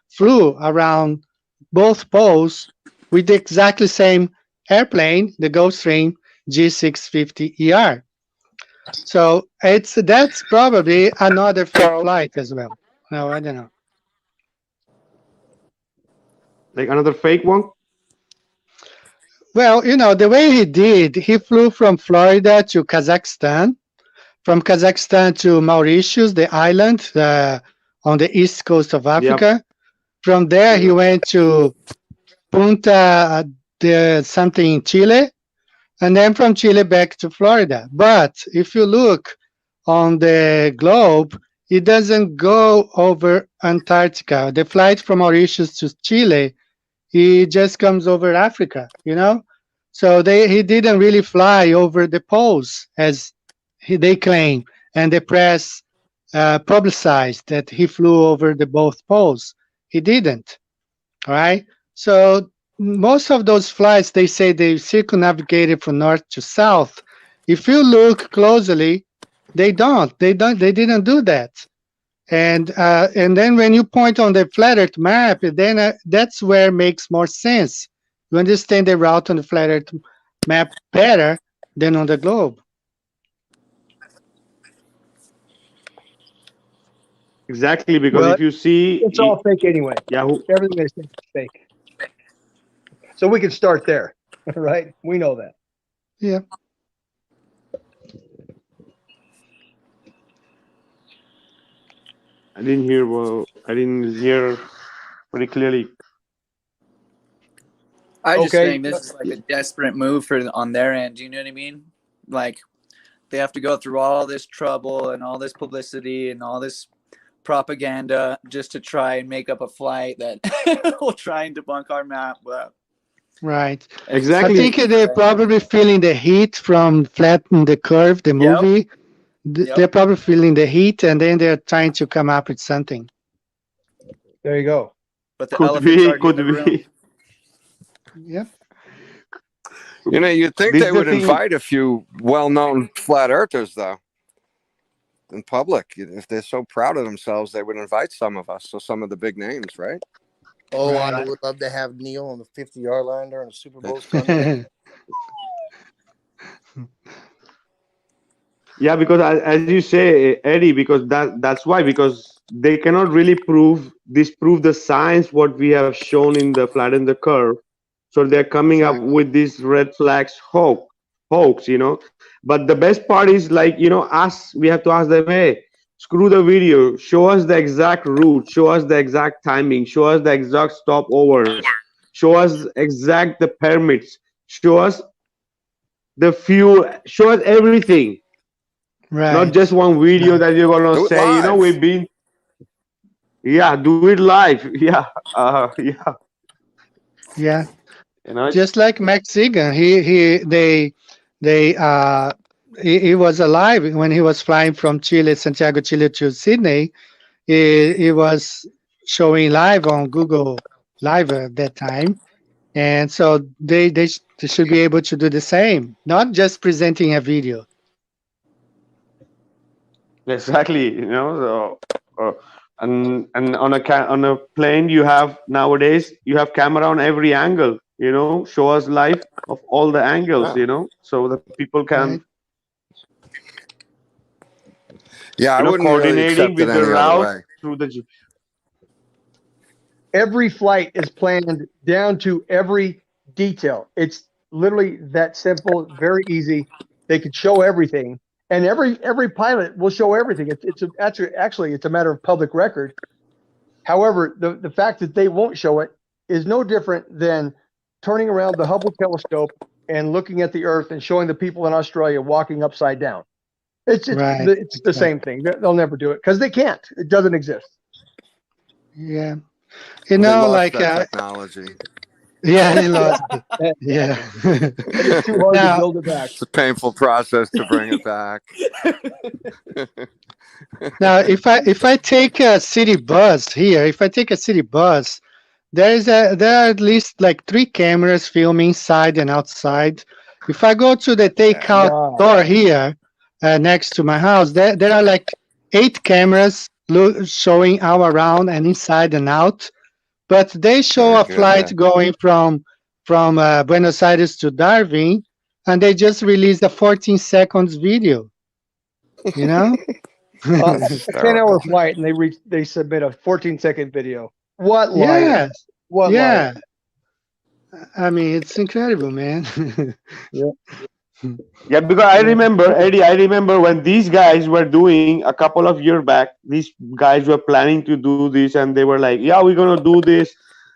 flew around both poles with the exactly same airplane, the Gulfstream G650ER. So that's probably another fake flight as well. No, I don't know. Like another fake one? Well, the way he did, he flew from Florida to Kazakhstan, from Kazakhstan to Mauritius, the island on the east coast of Africa. Yep. From there, he went to Punta something in Chile, and then from Chile back to Florida. But if you look on the globe, it doesn't go over Antarctica. The flight from Mauritius to Chile, he just comes over Africa, So he didn't really fly over the poles as they claim, and the press publicized that he flew over the both poles. He didn't. All right. So most of those flights, they say they circumnavigated from north to south. If you look closely, they don't. They didn't do that. And then when you point on the flat Earth map, then that's where it makes more sense. You understand the route on the flat Earth map better than on the globe. Exactly, because if you see, it's all fake anyway. Yeah, everything they say is fake. So we can start there, right? We know that. Yeah. I didn't hear pretty clearly. I just think this is like a desperate move on their end. Do you know what I mean? Like they have to go through all this trouble and all this publicity and all this propaganda just to try and make up a flight that will try and debunk our map. But right. Exactly. I think they're probably feeling the heat from Flatten the Curve, the movie. Yep. They're probably feeling the heat, and then they're trying to come up with something. There you go. But the could be. Yeah. You'd think they would invite a few well-known flat earthers, though, in public. If they're so proud of themselves, they would invite some of us, so some of the big names, right? Oh, I would love to have Neil on the 50-yard line during the Super Bowl Sunday. Yeah, because as you say, Eddie, because that's why, because they cannot really disprove the science what we have shown in the Flatten the Curve. So they're coming up with these red flags hoax. But the best part is, like, we have to ask them, hey, screw the video, show us the exact route, show us the exact timing, show us the exact stopovers, show us exact the permits, show us the fuel, show us everything. Right. Not just one video that you're gonna say, we've been. Yeah, do it live. Yeah, yeah. Yeah. Just like Max Sigan, he was alive when he was flying from Santiago, Chile to Sydney. He was showing live on Google Live at that time, and so they should be able to do the same, not just presenting a video. Exactly, so, and on a plane nowadays you have camera on every angle. Show us live of all the angles. So that people can. Yeah, I wouldn't coordinating really with the route through the. Every flight is planned down to every detail. It's literally that simple, very easy. They could show everything. And every pilot will show everything. Actually, it's a matter of public record. However, the fact that they won't show it is no different than turning around the Hubble telescope and looking at the Earth and showing the people in Australia walking upside down. It's the same thing. They'll never do it because they can't. It doesn't exist. Yeah. You They know, lost like that technology. yeah, they lost it. And Yeah. it's too hard to Now, build it back. It's a painful process to bring it back. now, if I take a city bus here, if I take a city bus, there are at least like 3 cameras filming inside and outside. If I go to the Yeah. takeout Wow. store here next to my house, there are like 8 cameras showing all around and inside and out. But they show Very a good. flight Yeah. going from Buenos Aires to Darwin, and they just released a 14 seconds video. You know? That's A 10-hour hysterical. flight, and they submit a 14-second video. What liars? Yes. What Yeah. liars? I mean, it's incredible, man. Yeah. Yeah, because I remember, Eddie, I remember when these guys were doing a couple of years back, these guys were planning to do this and they were like, yeah, we're going to do this.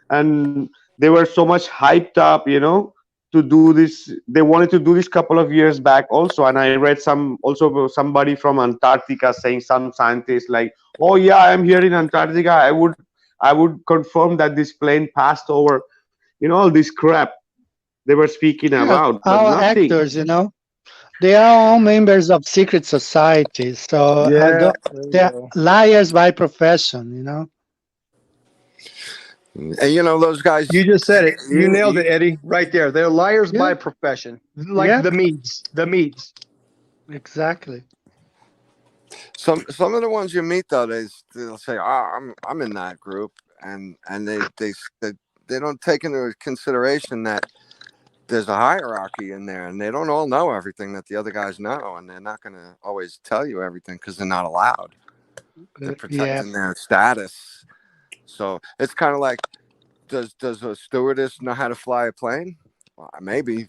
And they were so much hyped up, to do this. They wanted to do this couple of years back also. And I read somebody from Antarctica saying, some scientists like, oh yeah, I'm here in Antarctica. I would confirm that this plane passed over, all this crap they were speaking Yeah, about, but our nothing. actors, they are all members of secret societies. So I Yeah. don't. There you They're go. liars by profession. And those guys. You just said it. You nailed You, it, Eddie. Right there. They're liars Yeah. by profession. Like Yep. the Medes. The Medes. Exactly. some of the ones you meet though, they'll say, "Oh, I'm in that group," and they don't take into consideration that there's a hierarchy in there, and they don't all know everything that the other guys know, and they're not going to always tell you everything because they're not allowed. They're Yeah. protecting their status. So it's kind of like, does a stewardess know how to fly a plane? Well, maybe.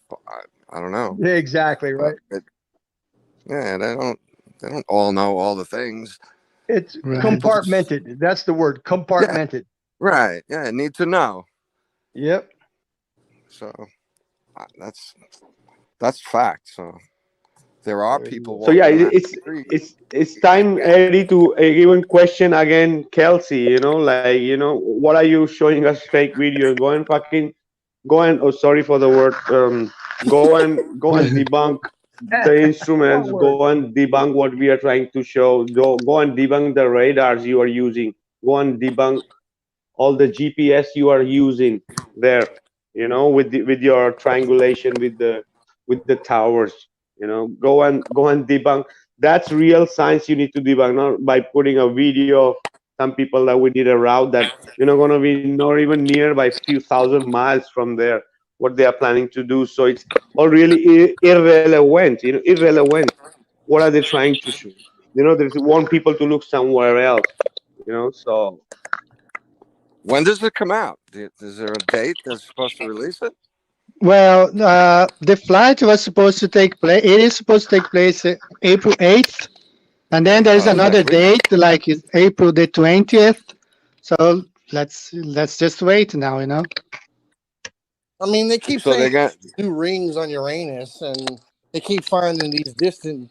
I don't know. Yeah, exactly. Right. Yeah, they don't all know all the things. It's Right. compartmented. That's the word. Compartmented. Right. Yeah, need to know. Yep. So that's fact. So there are There you people go. So yeah, walking around it's the street. it's time, Eddie, to even question again Kelsey. Like what are you showing us fake videos? Go and fucking go and oh, sorry for the word. Go and debunk the instruments. What word? Go and debunk what we are trying to show. Go and debunk the radars you are using. Go and debunk all the GPS you are using there, with your triangulation with the towers, go and debunk. That's real science you need to debunk, not by putting a video of some people that we did a route that you're not going to be not even near by few thousand miles from there what they are planning to do. So it's all really irrelevant, irrelevant. What are they trying to show? They want people to look somewhere else, so When does it come out? Is there a date that's supposed to release it? Well, the flight was supposed to take place. It is supposed to take place April 8th, and then there's Oh, it's another next week. date, like it's April the 20th. So let's just wait now. I mean, they keep So they saying got new rings on Uranus, and they keep finding these distant,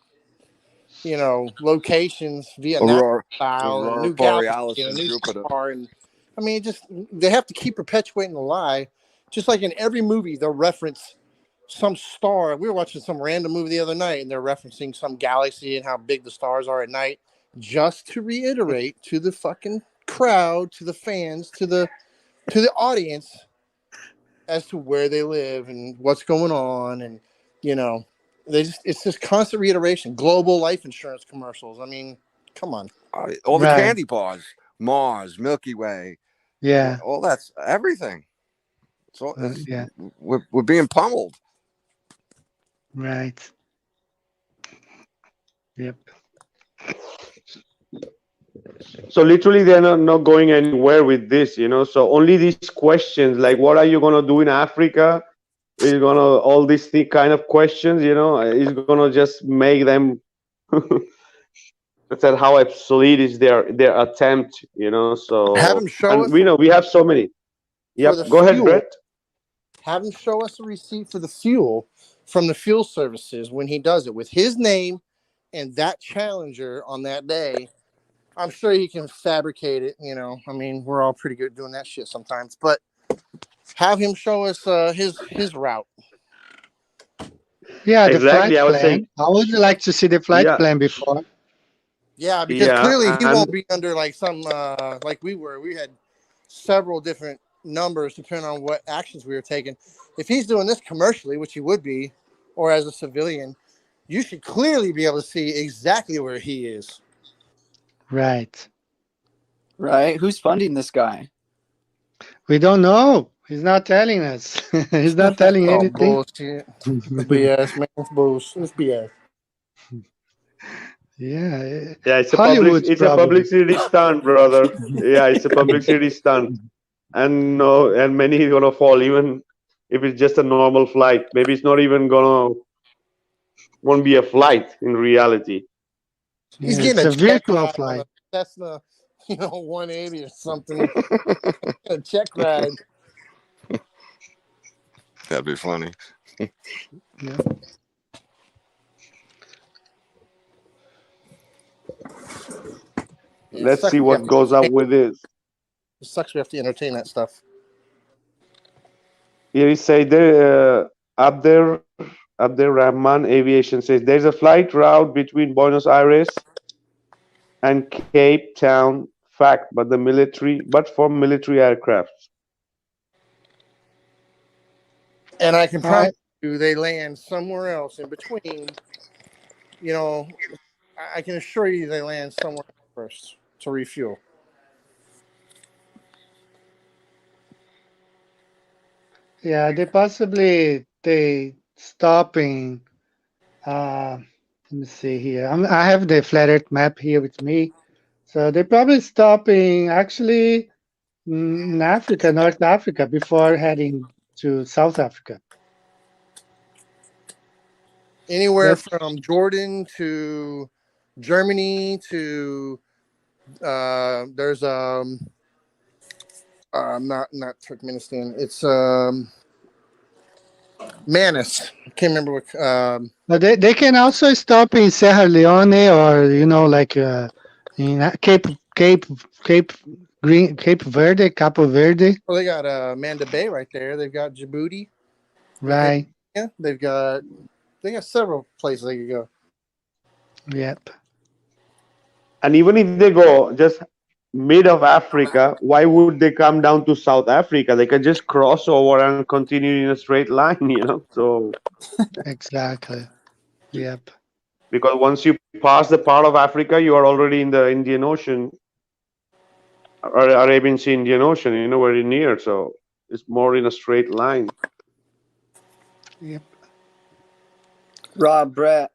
locations, Vietnam style, and a Aurora new galaxy, Borealis and a and new Jupiter. star. And I mean, they have to keep perpetuating the lie. Just like in every movie, they'll reference some star. We were watching some random movie the other night, and they're referencing some galaxy and how big the stars are at night, just to reiterate to the fucking crowd, to the fans, to the audience as to where they live and what's going on, and it's just constant reiteration. Global life insurance commercials. I mean, come on. All the Right. candy bars, Mars, Milky Way, Yeah. all that's everything. So Yeah. we're being pummeled. Right. Yep. So literally they're not going anywhere with this, so only these questions like what are you going to do in Africa, is going to all these kind of questions, is going to just make them that's how obsolete is their attempt, Have so them show and us we have so many. for the Yep, go ahead, fuel. Brett. Have him show us a receipt for the fuel from the fuel services when he does it with his name and that Challenger on that day I'm sure he can fabricate it. You know, I mean, we're all pretty good doing that shit sometimes. But have him show us his route. Yeah, the Exactly. flight I was saying, plan. I would like to see the flight yeah, plan before. Yeah, because yeah, clearly he and won't be under like some like we were. We had several different numbers depending on what actions we were taking. If he's doing this commercially, which he would be, or as a civilian, you should clearly be able to see exactly where he is. Right. Right? Who's funding this guy? We don't know. He's not telling us. He's not telling Oh anything. bullshit! BS, man, it's bullshit. It's BS. Yeah, yeah, Hollywood it's a probably. publicity stunt, brother. Yeah, it's a publicity stunt, and no, and many is gonna fall, even if it's just a normal flight. Maybe it's not even gonna won't be a flight in reality. He's Yeah, getting it's a a check virtual ride on a flight. Cessna, 180 or something. A check ride. That'd be funny. Yeah. Yeah, it Let's sucks. see what goes up with this. It sucks. We have to entertain that stuff. Here he say there, Abder Rahman Aviation says there's a flight route between Buenos Aires and Cape Town. Fact, but for military aircraft. And I can All right. promise you, they land somewhere else in between. You know, I can assure you, they land somewhere first to refuel. Yeah, they stopping. Let me see here. I have the flat Earth map here with me. So they're probably stopping actually in Africa, North Africa, before heading to South Africa. Anywhere That's from Jordan to Germany to there's not Turkmenistan. It's Manus. I can't remember what. but they can also stop in Sierra Leone or like in Cape Cape Verde, Capo Verde, Well, they got Manda Bay right there. They've got Djibouti within. right? Yeah, they got several places they could go. Yep. And even if they go just mid of Africa, why would they come down to South Africa? They can just cross over and continue in a straight line, So Exactly. Yep. because once you pass the part of Africa, you are already in the Indian Ocean, or Arabian Sea, Indian Ocean, very near. So it's more in a straight line. Yep. Rob, Brett,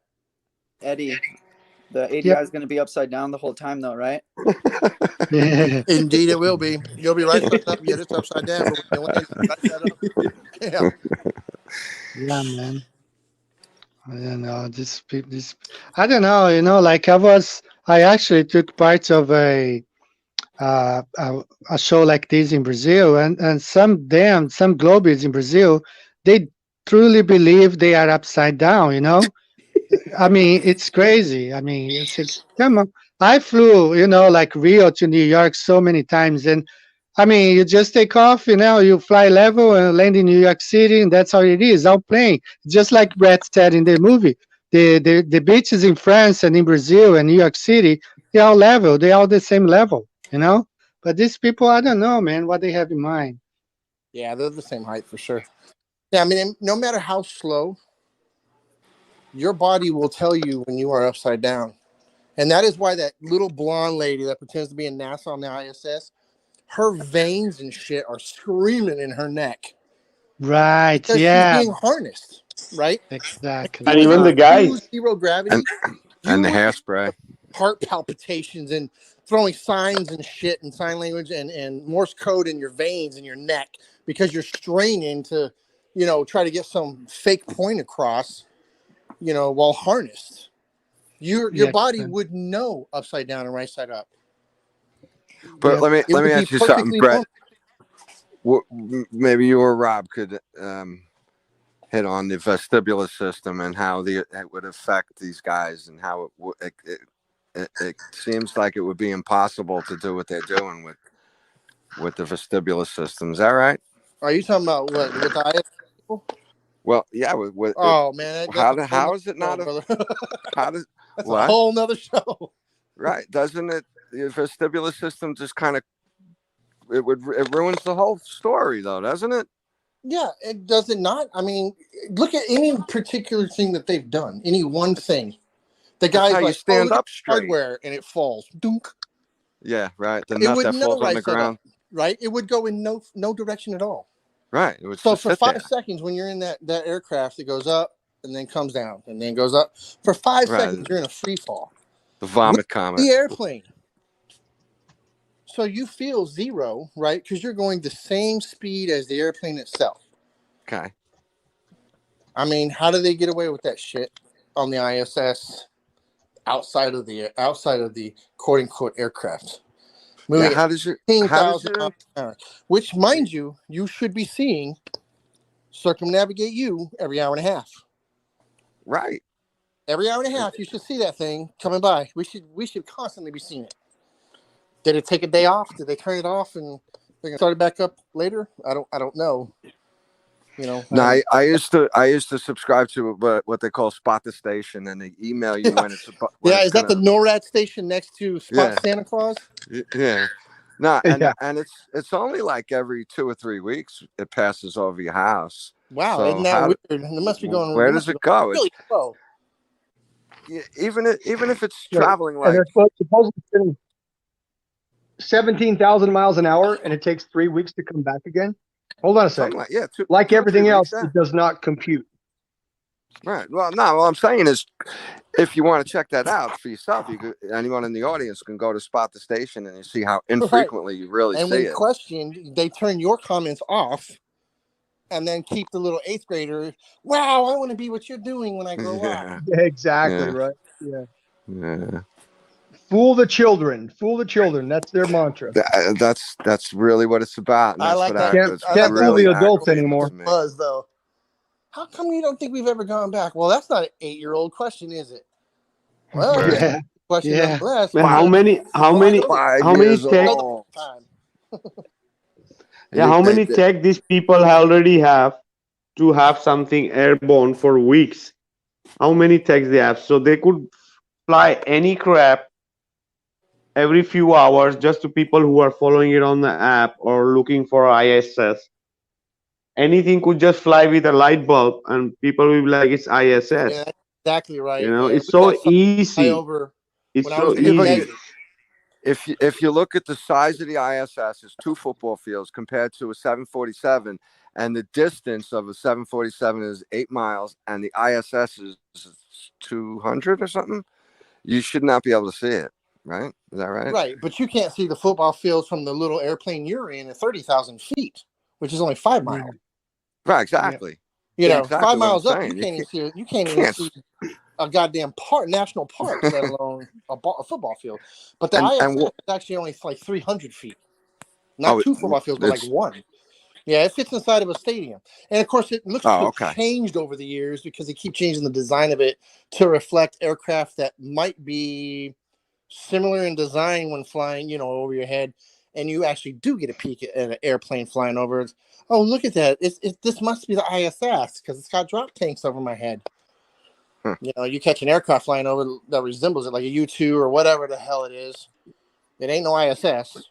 Eddie, the ADI Yep. is going to be upside down the whole time, though, right? Yeah. Indeed, it will be. You'll be right side up. Yet it's upside down. But when you land, right side up. Yeah. Yeah, man. I don't know. This. I don't know. Like I actually took part of a show like this in Brazil, and some globies in Brazil, they truly believe they are upside down. I mean, it's crazy. I mean, it's like, come on. I flew, like Rio to New York so many times, and I mean, you just take off, you fly level and land in New York City, and that's how it is. All plane, just like Brett said in the movie. The beaches in France and in Brazil and New York City, they're all level. They're all the same level. But these people, I don't know, man, what they have in mind. Yeah, they're the same height for sure. Yeah, I mean, no matter how slow, your body will tell you when you are upside down. And that is why that little blonde lady that pretends to be in NASA on the ISS, her veins and shit are screaming in her neck Right? because she's Yeah. being harnessed, right? If Exactly. she And was even in the true guys, zero gravity, you And the would hairspray. heart palpitations and throwing signs and shit and sign language and Morse code in your veins and your neck because you're straining to, try to get some fake point across, while harnessed. Your Yeah. body would know upside down and right side up. But Yep. It let me would be ask you something, perfectly Brett. normal. Maybe you or Rob could hit on the vestibular system and how it would affect these guys and how it seems like it would be impossible to do what they're doing with the vestibular system. Is that right? Are you talking about what with the IS people? Well, yeah. Oh man, that's a whole How nother is it show, not a brother. how does That's a what whole nother show. right? Doesn't it the vestibular system just kind of it ruins the whole story though, doesn't it? Yeah, it does it not? I mean, look at any particular thing that they've done. Any one thing. The That's how guy's you like, "Oh, stand look at up the straight. hardware," and it falls. Dunk. Yeah, right. The It nut would that never falls on right the side up, ground. right? It would go in no direction at all. Right. It would So just for sit 5 there. seconds, when you're in that aircraft, it goes up and then comes down and then goes up. For 5 seconds, Right. you're in a free fall The with vomit comet. the airplane. So you feel zero, right? Because you're going the same speed as the airplane itself. Okay. I mean, how do they get away with that shit on the ISS outside of the quote unquote aircraft? Moving Yeah. at How does 15,000 your miles an hour, which, mind you, you should be seeing circumnavigate you every hour and a half. right? Every hour and a half, you should see that thing coming by. We should constantly be seeing it. Did it take a day off? Did they turn it off and they're gonna start it back up later? I don't know. You know. No, I used to subscribe to what they call Spot the Station, and they email you when it's Yeah, is that gonna. the NORAD station next to Spot Yeah. Santa Claus? Yeah. No, Yeah. and it's only like every 2 or 3 weeks it passes over your house. Wow, isn't So that weird? It must be going. where does it go? Really slow. Even if it's Right. traveling And like they're supposedly sitting 17,000 miles an hour, and it takes 3 weeks to come back again. Hold on a something second. like yeah, Like 2 or 3 everything weeks. else, Yeah. it does not compute. Right. Well, no. What I'm saying is, if you want to check that out for yourself, anyone in the audience can go to Spot the Station and you see how infrequently you really And see when it. questioned, they turn your comments off, and then keep the little eighth grader. Wow, I want to be what you're doing when I grow up. Yeah. Yeah, exactly Yeah. right. Yeah. Yeah. Fool the children. Fool the children. That's their mantra. That's really what it's about. And I that's like what that. Can't I can't like fool that the really adults aggravates anymore. me. Buzz though. How come you don't think we've ever gone back? Well, that's not an 8-year-old question, is it? Well, it's Yeah. a question Yeah. nonetheless. Man, how because many how well, I many know the- 5 how many years I tech know the old. time. yeah, how many tech these people already have to have something airborne for weeks? How many techs they have? So they could fly any crap every few hours just to people who are following it on the app or looking for ISS. Anything could just fly with a light bulb and people will be like it's Yeah, ISS. that's exactly right. It's We got so some easy. over It's when I so was getting Yeah, but easy. negative. if you look at the size of the ISS, it's 2 football fields compared to a 747, and the distance of a 747 is 8 miles, and the ISS is 200 or something. You should not be able to see it, right? Is that right? Right, but you can't see the football fields from the little airplane you're in at 30,000 feet, which is only 5 miles. Right, exactly. You Yeah, know, exactly 5 what I'm miles up, saying. you can't even see it. You you can't even can't see a goddamn national park, let alone a football field. But the and ISS is actually only like 300 feet. Not 2 football fields, but like it's 1. Yeah, it fits inside of a stadium. And of course, it looks to have okay. changed over the years because they keep changing the design of it to reflect aircraft that might be similar in design when flying, over your head. And you actually do get a peek at an airplane flying over. Oh, look at that. This must be the ISS because it's got drop tanks over my head. You catch an aircraft flying over that resembles it, like a U-2 or whatever the hell it is. It ain't no ISS.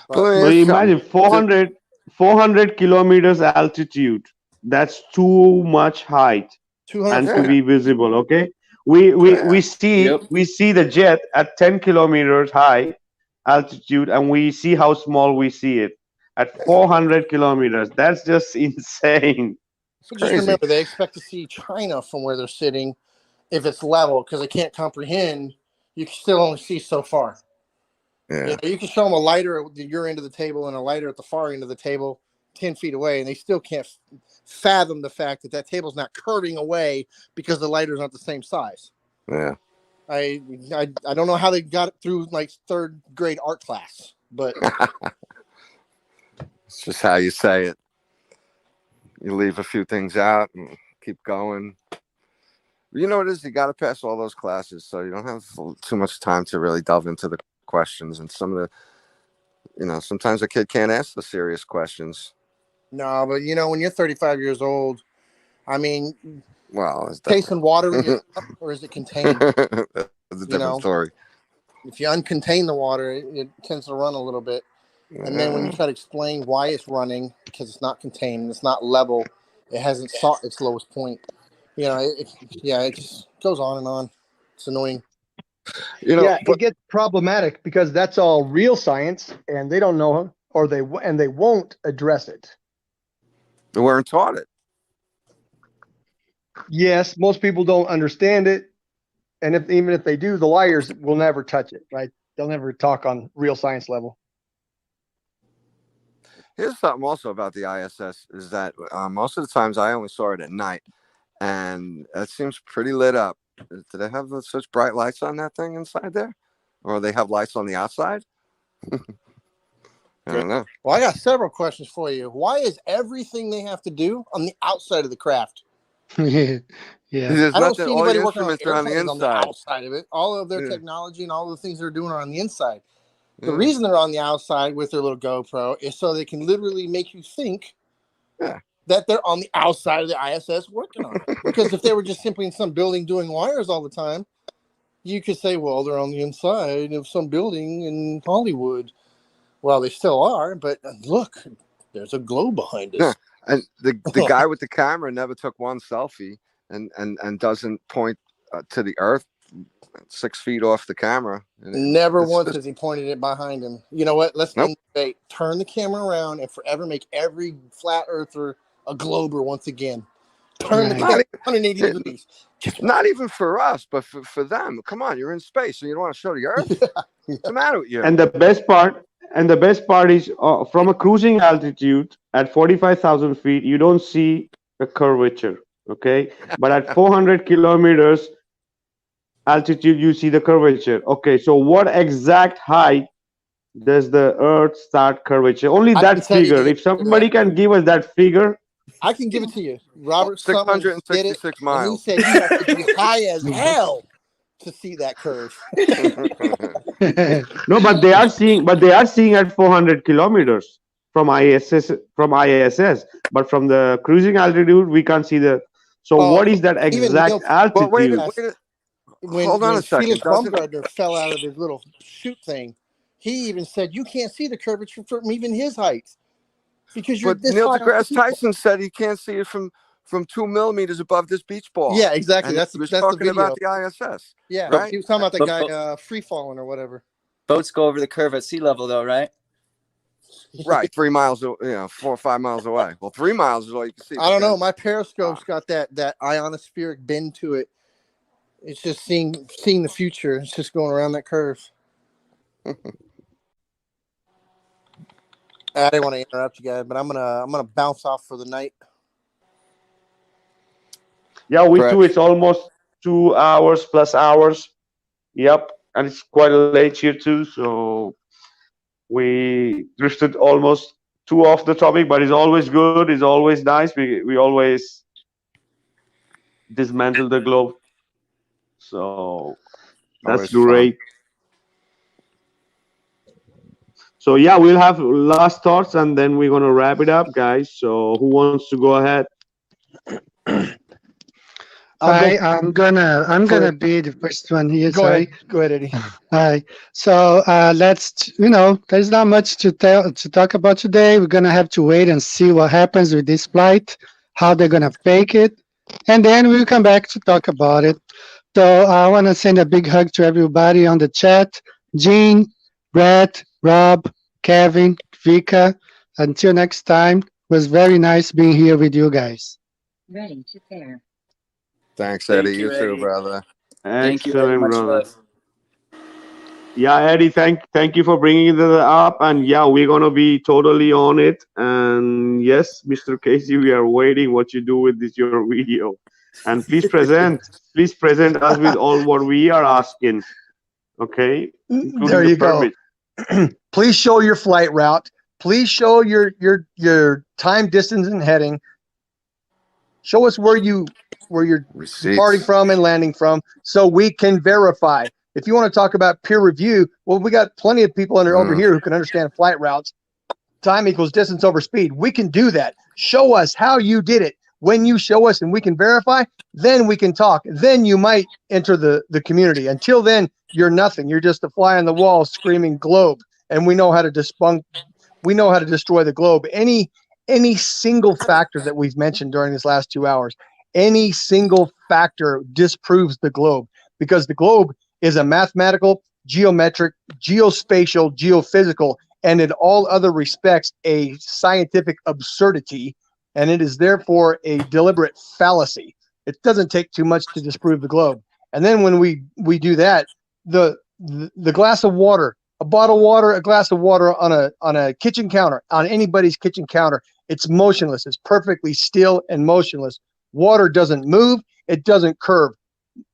But imagine 400 kilometers altitude. That's too much height 200 and to feet. be visible. Okay, we see the jet at 10 kilometers high altitude, and we see how small we see it at 400 kilometers. That's just insane. But just remember, they expect to see China from where they're sitting if it's level because they can't comprehend. You can still only see so far. Yeah. You can show them a lighter at your end of the table and a lighter at the far end of the table, 10 feet away, and they still can't fathom the fact that table's not curving away because the lighter's not the same size. Yeah. I don't know how they got it through like 3rd grade art class, but it's just how you say it. You leave a few things out and keep going. You know what it is? You got to pass all those classes, so you don't have too much time to really delve into the questions. And some of the, sometimes a kid can't ask the serious questions. No, but when you're 35 years old, I mean, Well, it's tasting water in your cup, or is it contained? That's a different story. If you uncontain the water, it tends to run a little bit. And then when you try to explain why it's running, because it's not contained, it's not level, it hasn't sought its lowest point. It just goes on and on. It's annoying. It gets problematic because that's all real science, and they don't know, or they won't address it. They weren't taught it. Yes, most people don't understand it, and even if they do, the liars will never touch it. Right? They'll never talk on real science level. Here's something also about the ISS is that most of the times I only saw it at night, and it seems pretty lit up. Do they have such bright lights on that thing inside there? Or they have lights on the outside? I don't know. Well, I got several questions for you. Why is everything they have to do on the outside of the craft? Yeah. There's I don't see all anybody the working on instruments are on the airplanes on the inside. outside of it. All of their technology and all the things they're doing are on the inside. The reason they're on the outside with their little GoPro is so they can literally make you think that they're on the outside of the ISS working on it. Because if they were just simply in some building doing wires all the time, you could say, well, they're on the inside of some building in Hollywood. Well, they still are, but look, there's a globe behind us. And the guy with the camera never took one selfie and doesn't point to the earth 6 feet off the camera. Never once has he pointed it behind him. You know what? Let's end the debate. Turn the camera around and forever make every flat earther a glober once again. Turn the camera 180 degrees. Not even for us, but for them. Come on, you're in space, so you don't want to show the earth? What's the matter with you? And the best part is from a cruising altitude at 45,000 feet, you don't see a curvature, okay? But at 400 kilometers altitude, you see the curvature. Okay, so what exact height does the Earth start curvature? Only that figure. If somebody can give us that figure, I can give it to you. Robert 666 miles. And he said you have to be high as hell to see that curve. No, but they are seeing at 400 kilometers from ISS. But from the cruising altitude, we can't see the. So what is that exact altitude? But wait hold on a second. Felix Baumgartner fell out of his little chute thing, he even said you can't see the curvature from even his height because you're. But Neil deGrasse Tyson said he can't see it from 2 millimeters above this beach ball. Yeah, exactly. And he was talking about the ISS. Yeah, right? He was talking about the guy free falling or whatever. Boats go over the curve at sea level, though, right? Right, 3 miles, 4 or 5 miles away. Well, 3 miles is all you can see. I don't know. My periscope's got that ionospheric bend to it. It's just seeing the future. It's just going around that curve. I didn't want to interrupt you guys, but I'm gonna bounce off for the night. Yeah, we too. It's almost 2 hours plus hours. Yep, and it's quite late here too. So we drifted almost too off the topic, but it's always good. It's always nice. We always dismantle the globe. So that's great. So yeah, we'll have last thoughts and then we're gonna wrap it up, guys. So who wants to go ahead? I'm gonna be the first one here. Go ahead, Eddie. All right. So there's not much to talk about today. We're gonna have to wait and see what happens with this flight, how they're gonna fake it, and then we'll come back to talk about it. So I want to send a big hug to everybody on the chat. Gene, Brett, Rob, Kevin, Vika. Until next time, it was very nice being here with you guys. Ready to pair. Thanks, Eddie. You too, brother. Thank you very much, brother. Yeah, Eddie, thank you for bringing it up. And yeah, we're going to be totally on it. And yes, Mr. Casey, we are waiting what you do with your video. And please present us with all what we are asking. Okay? There you go. Please show your flight route. Please show your time, distance, and heading. Show us where you Receipts. departing from and landing from, so we can verify. If you want to talk about peer review, well, we got plenty of people over here who can understand flight routes. Time equals distance over speed. We can do that. Show us how you did it. When you show us and we can verify, then we can talk. Then you might enter the community. Until then, you're nothing. You're just a fly on the wall screaming globe. And we know how to destroy the globe. Any single factor that we've mentioned during this last 2 hours, any single factor disproves the globe, because the globe is a mathematical, geometric, geospatial, geophysical, and in all other respects, a scientific absurdity, and it is therefore a deliberate fallacy. It doesn't take too much to disprove the globe. And then when we do that, the glass of water, a bottle of water, a glass of water on a kitchen counter, on anybody's kitchen counter, it's motionless. It's perfectly still and motionless. Water doesn't move. It doesn't curve.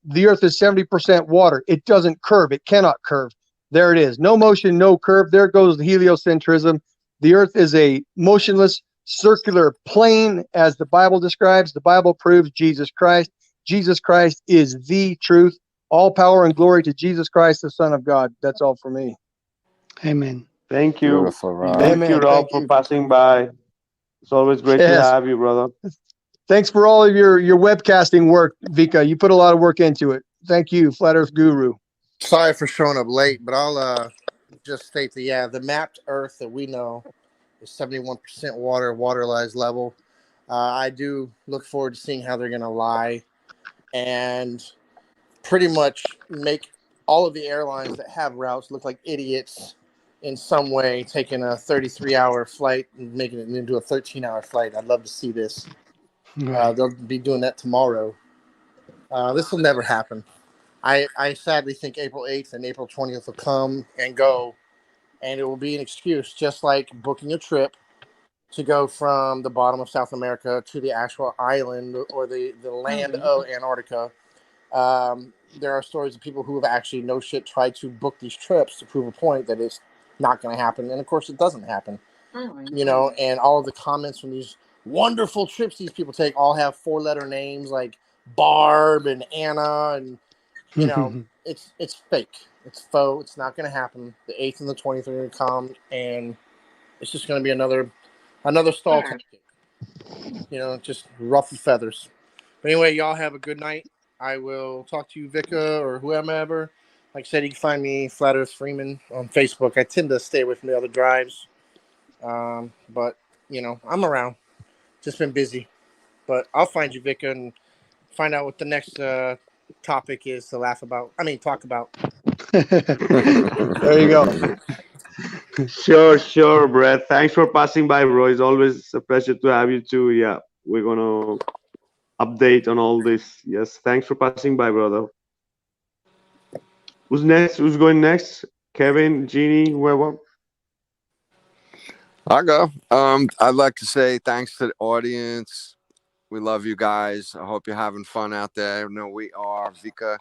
The earth is 70% water. It doesn't curve. It cannot curve. There it is. No motion, no curve. There goes the heliocentrism. The earth is a motionless circular plane, as the Bible describes. The Bible proves Jesus Christ. Jesus Christ is the truth. All power and glory to Jesus Christ, the Son of God. That's all for me. Amen. Thank you. Beautiful, Rob. Thank you, Amen. Rob, Thank for you. passing by. It's always great to Yes. have you, brother. Thanks for all of your webcasting work, Vika. You put a lot of work into it. Thank you, Flat Earth Guru. Sorry for showing up late, but I'll just state that, the mapped Earth that we know is 71% waterized level. I do look forward to seeing how they're going to lie and pretty much make all of the airlines that have routes look like idiots in some way, taking a 33-hour flight and making it into a 13-hour flight. I'd love to see this. Right. They'll be doing that tomorrow. This will never happen. I sadly think April 8th and April 20th will come and go, and it will be an excuse, just like booking a trip to go from the bottom of South America to the actual island or the land of Antarctica. There are stories of people who have actually no shit tried to book these trips to prove a point that it's not going to happen, and of course it doesn't happen. And all of the comments from these wonderful trips these people take all have 4-letter names like Barb and Anna, and it's fake, it's faux, it's not going to happen. The 8th and the 20th are going to come, and it's just going to be another stall tactic, just ruffle feathers. But anyway, y'all have a good night. I will talk to you, Vika, or whoever. Like I said, you can find me, Flat Earth Freeman, on Facebook. I tend to stay away from the other drives. But, I'm around. Just been busy. But I'll find you, Vika, and find out what the next topic is to talk about. There you go. Sure, Brett. Thanks for passing by, bro. It's always a pleasure to have you too. Yeah, we're gonna update on all this. Yes, thanks for passing by, brother. Who's next? Who's going next? Kevin, Jeannie, whoever. I'll go. I'd like to say thanks to the audience. We love you guys. I hope you're having fun out there. I know we are. Vika,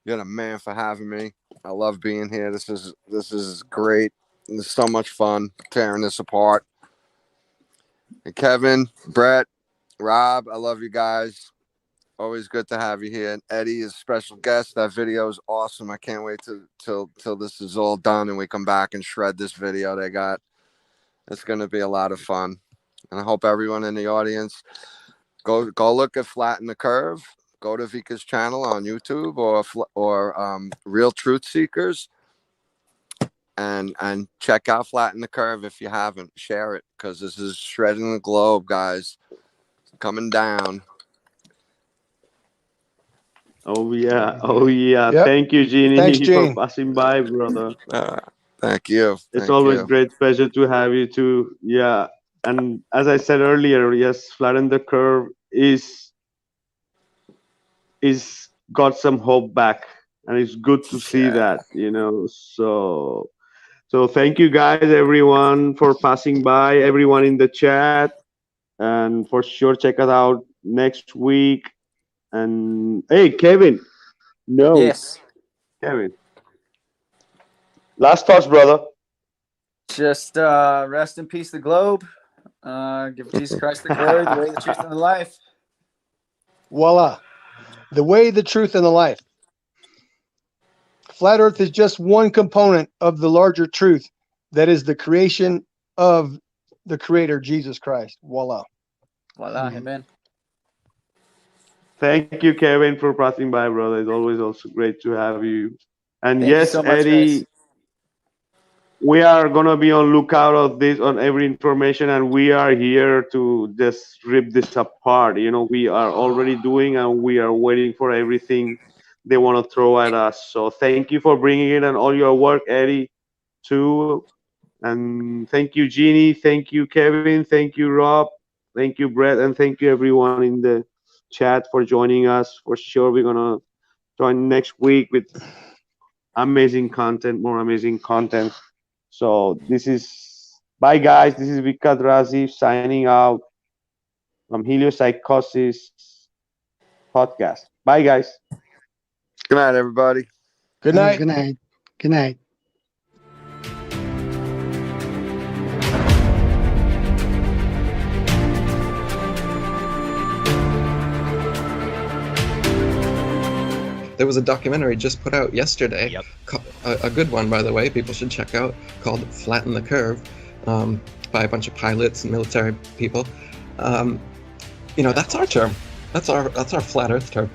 you're the man for having me. I love being here. This is great. It's so much fun tearing this apart. And Kevin, Brett, Rob, I love you guys. Always good to have you here. And Eddie is a special guest. That video is awesome. I can't wait till this is all done and we come back and shred this video they got. It's going to be a lot of fun. And I hope everyone in the audience go look at Flatten the Curve. Go to Vika's channel on YouTube or Real Truth Seekers and check out Flatten the Curve if you haven't. Share it, because this is shredding the globe, guys. It's coming down. Oh yeah. Yep. Thank you, Jeannie, Thanks, for Gene. passing by, brother. Thank you. It's Thank always you. great pleasure to have you too. Yeah, and as I said earlier, yes, Flatten the Curve is got some hope back, and it's good to see that. So thank you guys, everyone, for passing by. Everyone in the chat, and for sure check us out next week. And hey, Kevin. No. Yes. Kevin. Last thoughts, brother. Just rest in peace, the globe. Give Jesus Christ the glory, the way, the truth, and the life. Voila. The way, the truth, and the life. Flat Earth is just one component of the larger truth that is the creation of the Creator, Jesus Christ. Voila. Voila, amen. Thank you, Kevin, for passing by, brother. It's always also great to have you. And Thank you yes, so much, Eddie, guys. we are gonna be on lookout of this on every information, and we are here to just rip this apart. We are already doing, and we are waiting for everything they want to throw at us. So thank you for bringing it and all your work, Eddie, too. And thank you, Jeannie. Thank you, Kevin. Thank you, Rob. Thank you, Brett, and thank you everyone in the chat for joining us. For sure, we're gonna join next week with amazing content, more amazing content. So this is bye, guys. This is Vikat Razi signing out from Heliopsychosis podcast. Bye, guys. Good night, everybody. Good night. Good night. Good night. There was a documentary just put out yesterday, Yep. a good one, by the way, people should check out, called Flatten the Curve, by a bunch of pilots and military people. That's our term. That's our flat Earth term.